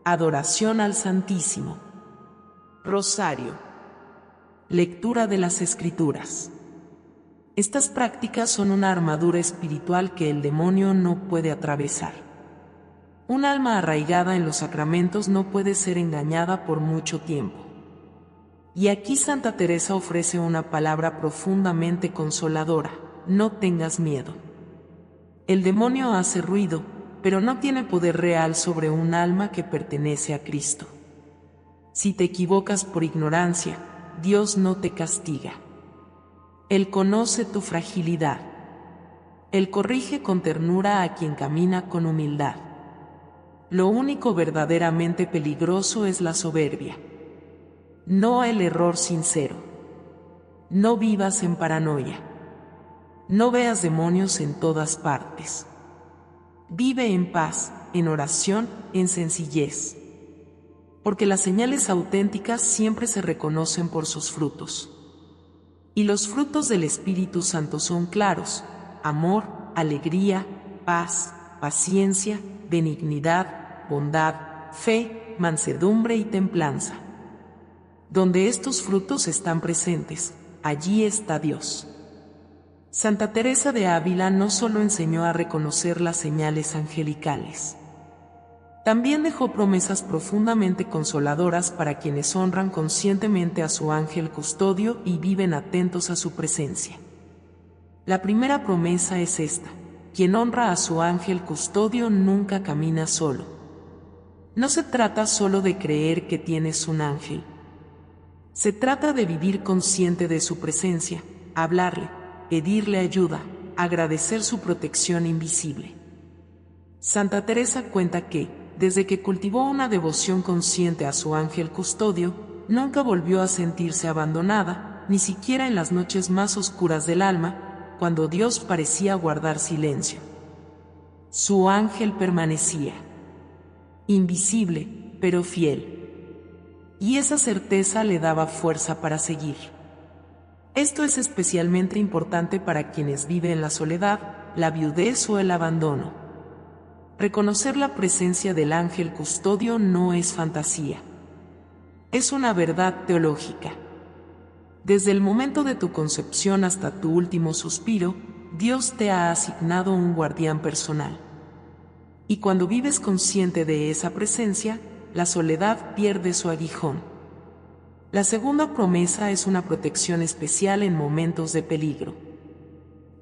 Adoración al Santísimo. Rosario. Lectura de las Escrituras. Estas prácticas son una armadura espiritual que el demonio no puede atravesar. Un alma arraigada en los sacramentos no puede ser engañada por mucho tiempo. Y aquí Santa Teresa ofrece una palabra profundamente consoladora: no tengas miedo. El demonio hace ruido, pero no tiene poder real sobre un alma que pertenece a Cristo. Si te equivocas por ignorancia, Dios no te castiga. Él conoce tu fragilidad. Él corrige con ternura a quien camina con humildad. Lo único verdaderamente peligroso es la soberbia. No el error sincero. No vivas en paranoia. No veas demonios en todas partes. Vive en paz, en oración, en sencillez. Porque las señales auténticas siempre se reconocen por sus frutos. Y los frutos del Espíritu Santo son claros: amor, alegría, paz, paciencia, benignidad, bondad, fe, mansedumbre y templanza. Donde estos frutos están presentes, allí está Dios. Santa Teresa de Ávila no solo enseñó a reconocer las señales angelicales, también dejó promesas profundamente consoladoras para quienes honran conscientemente a su ángel custodio y viven atentos a su presencia. La primera promesa es esta: quien honra a su ángel custodio nunca camina solo. No se trata solo de creer que tienes un ángel. Se trata de vivir consciente de su presencia, hablarle, pedirle ayuda, agradecer su protección invisible. Santa Teresa cuenta que, desde que cultivó una devoción consciente a su ángel custodio, nunca volvió a sentirse abandonada, ni siquiera en las noches más oscuras del alma, cuando Dios parecía guardar silencio. Su ángel permanecía, invisible, pero fiel. Y esa certeza le daba fuerza para seguir. Esto es especialmente importante para quienes viven la soledad, la viudez o el abandono. Reconocer la presencia del ángel custodio no es fantasía. Es una verdad teológica. Desde el momento de tu concepción hasta tu último suspiro, Dios te ha asignado un guardián personal. Y cuando vives consciente de esa presencia, la soledad pierde su aguijón. La segunda promesa es una protección especial en momentos de peligro.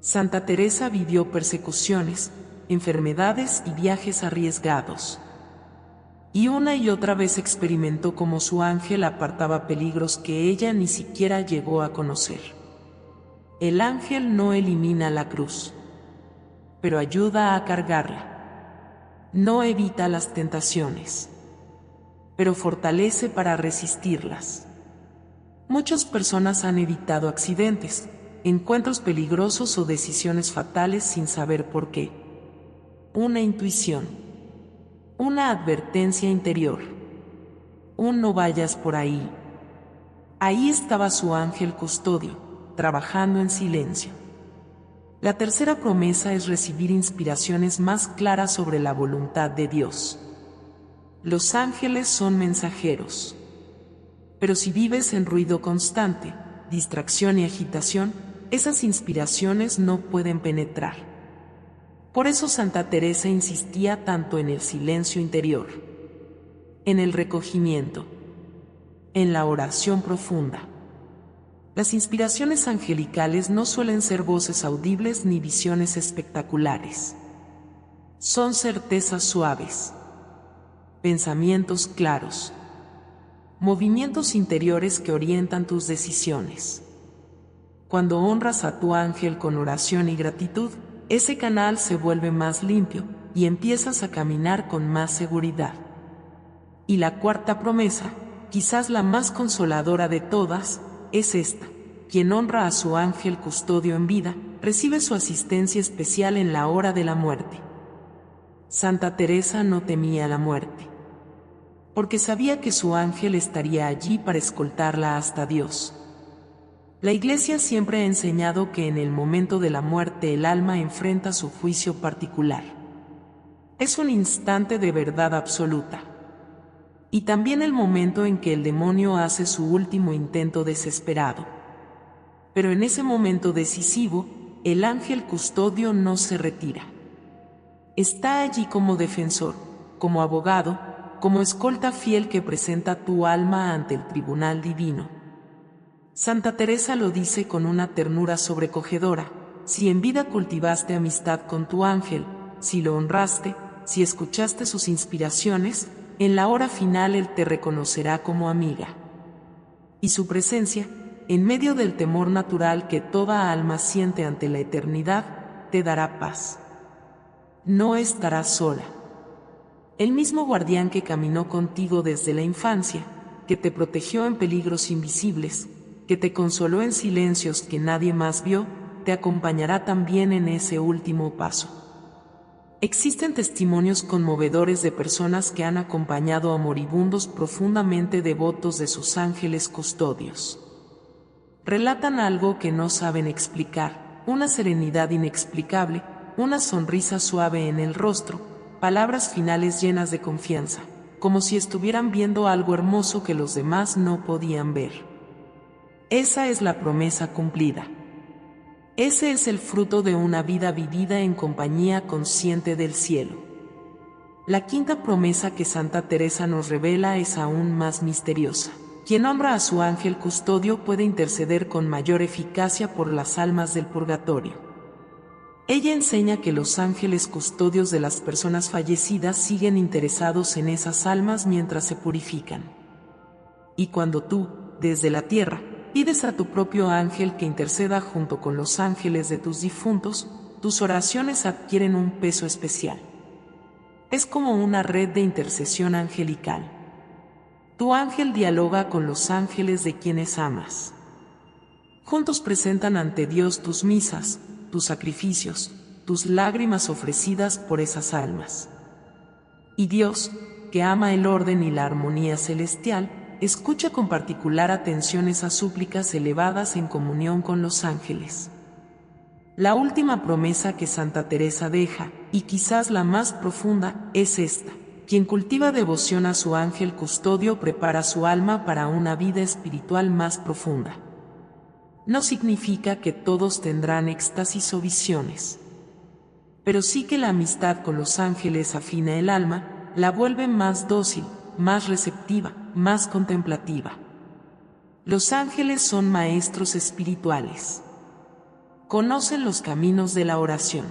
Santa Teresa vivió persecuciones, enfermedades y viajes arriesgados. Y una y otra vez experimentó cómo su ángel apartaba peligros que ella ni siquiera llegó a conocer. El ángel no elimina la cruz, pero ayuda a cargarla. No evita las tentaciones, pero fortalece para resistirlas. Muchas personas han evitado accidentes, encuentros peligrosos o decisiones fatales sin saber por qué. Una intuición, una advertencia interior, un no vayas por ahí. Ahí estaba su ángel custodio, trabajando en silencio. La tercera promesa es recibir inspiraciones más claras sobre la voluntad de Dios. Los ángeles son mensajeros. Pero si vives en ruido constante, distracción y agitación, esas inspiraciones no pueden penetrar. Por eso Santa Teresa insistía tanto en el silencio interior, en el recogimiento, en la oración profunda. Las inspiraciones angelicales no suelen ser voces audibles ni visiones espectaculares. Son certezas suaves, pensamientos claros, movimientos interiores que orientan tus decisiones. Cuando honras a tu ángel con oración y gratitud, ese canal se vuelve más limpio y empiezas a caminar con más seguridad. Y la cuarta promesa, quizás la más consoladora de todas, es esta: quien honra a su ángel custodio en vida, recibe su asistencia especial en la hora de la muerte. Santa Teresa no temía la muerte, porque sabía que su ángel estaría allí para escoltarla hasta Dios. La Iglesia siempre ha enseñado que en el momento de la muerte el alma enfrenta su juicio particular. Es un instante de verdad absoluta. Y también el momento en que el demonio hace su último intento desesperado. Pero en ese momento decisivo, el ángel custodio no se retira. Está allí como defensor, como abogado, como escolta fiel que presenta tu alma ante el tribunal divino. Santa Teresa lo dice con una ternura sobrecogedora: si en vida cultivaste amistad con tu ángel, si lo honraste, si escuchaste sus inspiraciones, en la hora final él te reconocerá como amiga. Y su presencia, en medio del temor natural que toda alma siente ante la eternidad, te dará paz. No estarás sola. El mismo guardián que caminó contigo desde la infancia, que te protegió en peligros invisibles, que te consoló en silencios que nadie más vio, te acompañará también en ese último paso. Existen testimonios conmovedores de personas que han acompañado a moribundos profundamente devotos de sus ángeles custodios. Relatan algo que no saben explicar, una serenidad inexplicable, una sonrisa suave en el rostro, palabras finales llenas de confianza, como si estuvieran viendo algo hermoso que los demás no podían ver. Esa es la promesa cumplida. Ese es el fruto de una vida vivida en compañía consciente del cielo. La quinta promesa que Santa Teresa nos revela es aún más misteriosa. Quien honra a su ángel custodio puede interceder con mayor eficacia por las almas del purgatorio. Ella enseña que los ángeles custodios de las personas fallecidas siguen interesados en esas almas mientras se purifican. Y cuando tú, desde la tierra, pides a tu propio ángel que interceda junto con los ángeles de tus difuntos, tus oraciones adquieren un peso especial. Es como una red de intercesión angelical. Tu ángel dialoga con los ángeles de quienes amas. Juntos presentan ante Dios tus misas, tus sacrificios, tus lágrimas ofrecidas por esas almas. Y Dios, que ama el orden y la armonía celestial, escucha con particular atención esas súplicas elevadas en comunión con los ángeles. La última promesa que Santa Teresa deja, y quizás la más profunda, es esta: quien cultiva devoción a su ángel custodio prepara su alma para una vida espiritual más profunda. No significa que todos tendrán éxtasis o visiones, pero sí que la amistad con los ángeles afina el alma, la vuelve más dócil, más receptiva, más contemplativa. Los ángeles son maestros espirituales. Conocen los caminos de la oración.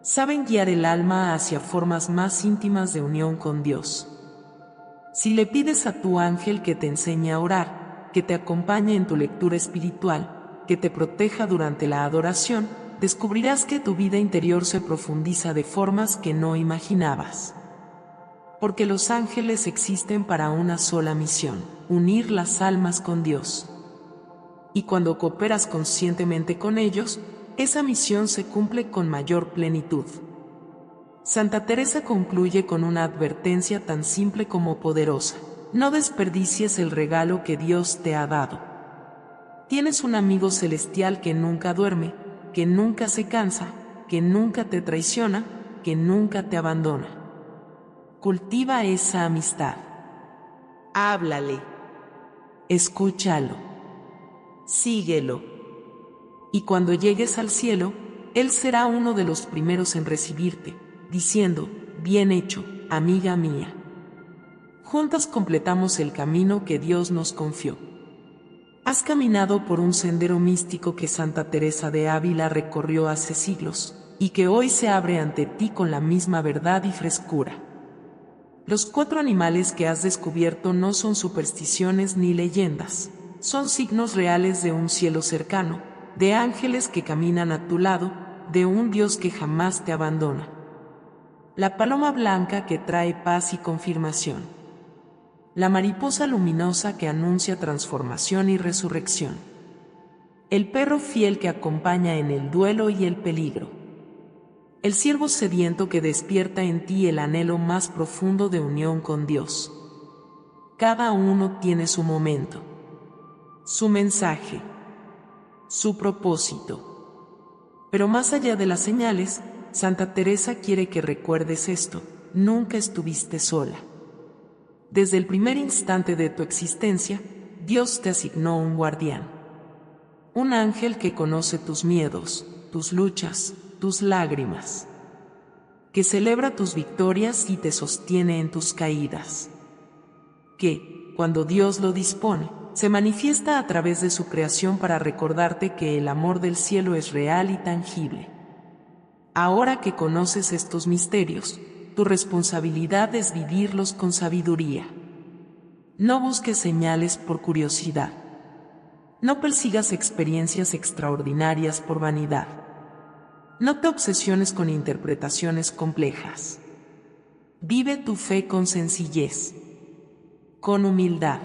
Saben guiar el alma hacia formas más íntimas de unión con Dios. Si le pides a tu ángel que te enseñe a orar, que te acompañe en tu lectura espiritual, que te proteja durante la adoración, descubrirás que tu vida interior se profundiza de formas que no imaginabas. Porque los ángeles existen para una sola misión: unir las almas con Dios. Y cuando cooperas conscientemente con ellos, esa misión se cumple con mayor plenitud. Santa Teresa concluye con una advertencia tan simple como poderosa: no desperdicies el regalo que Dios te ha dado. Tienes un amigo celestial que nunca duerme, que nunca se cansa, que nunca te traiciona, que nunca te abandona. Cultiva esa amistad. Háblale. Escúchalo. Síguelo. Y cuando llegues al cielo, Él será uno de los primeros en recibirte, diciendo: bien hecho, amiga mía. Juntas completamos el camino que Dios nos confió. Has caminado por un sendero místico que Santa Teresa de Ávila recorrió hace siglos, y que hoy se abre ante ti con la misma verdad y frescura. Los 4 animales que has descubierto no son supersticiones ni leyendas, son signos reales de un cielo cercano, de ángeles que caminan a tu lado, de un Dios que jamás te abandona. La paloma blanca que trae paz y confirmación. La mariposa luminosa que anuncia transformación y resurrección. El perro fiel que acompaña en el duelo y el peligro. El ciervo sediento que despierta en ti el anhelo más profundo de unión con Dios. Cada uno tiene su momento, su mensaje, su propósito. Pero más allá de las señales, Santa Teresa quiere que recuerdes esto: nunca estuviste sola. Desde el primer instante de tu existencia, Dios te asignó un guardián. Un ángel que conoce tus miedos, tus luchas, tus lágrimas. Que celebra tus victorias y te sostiene en tus caídas. Que, cuando Dios lo dispone, se manifiesta a través de su creación para recordarte que el amor del cielo es real y tangible. Ahora que conoces estos misterios, tu responsabilidad es vivirlos con sabiduría. No busques señales por curiosidad. No persigas experiencias extraordinarias por vanidad. No te obsesiones con interpretaciones complejas. Vive tu fe con sencillez, con humildad,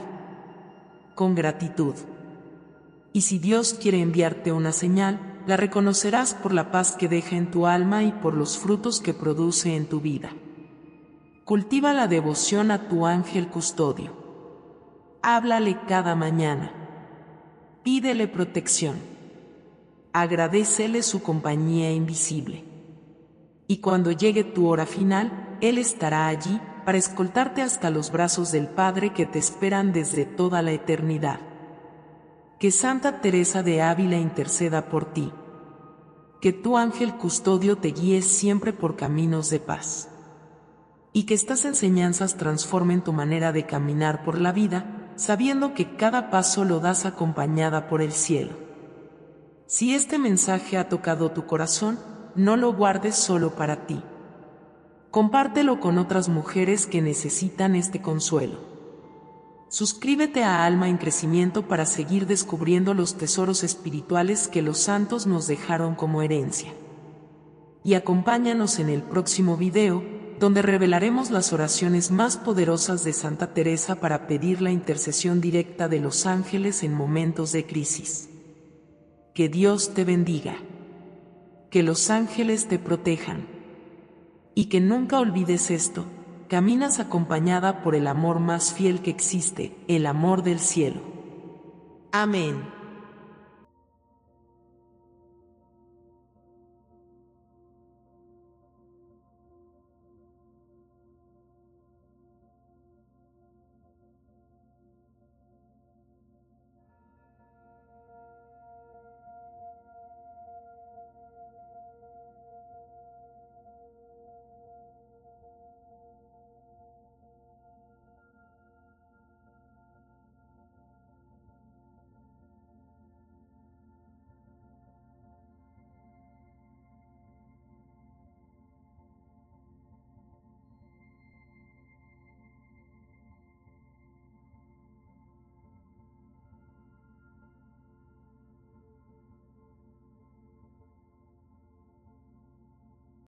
con gratitud. Y si Dios quiere enviarte una señal, la reconocerás por la paz que deja en tu alma y por los frutos que produce en tu vida. Cultiva la devoción a tu ángel custodio. Háblale cada mañana. Pídele protección. Agradécele su compañía invisible. Y cuando llegue tu hora final, Él estará allí para escoltarte hasta los brazos del Padre que te esperan desde toda la eternidad. Que Santa Teresa de Ávila interceda por ti. Que tu ángel custodio te guíe siempre por caminos de paz. Y que estas enseñanzas transformen tu manera de caminar por la vida, sabiendo que cada paso lo das acompañada por el cielo. Si este mensaje ha tocado tu corazón, no lo guardes solo para ti. Compártelo con otras mujeres que necesitan este consuelo. Suscríbete a Alma en Crecimiento para seguir descubriendo los tesoros espirituales que los santos nos dejaron como herencia. Y acompáñanos en el próximo video, donde revelaremos las oraciones más poderosas de Santa Teresa para pedir la intercesión directa de los ángeles en momentos de crisis. Que Dios te bendiga. Que los ángeles te protejan. Y que nunca olvides esto: caminas acompañada por el amor más fiel que existe, el amor del cielo. Amén.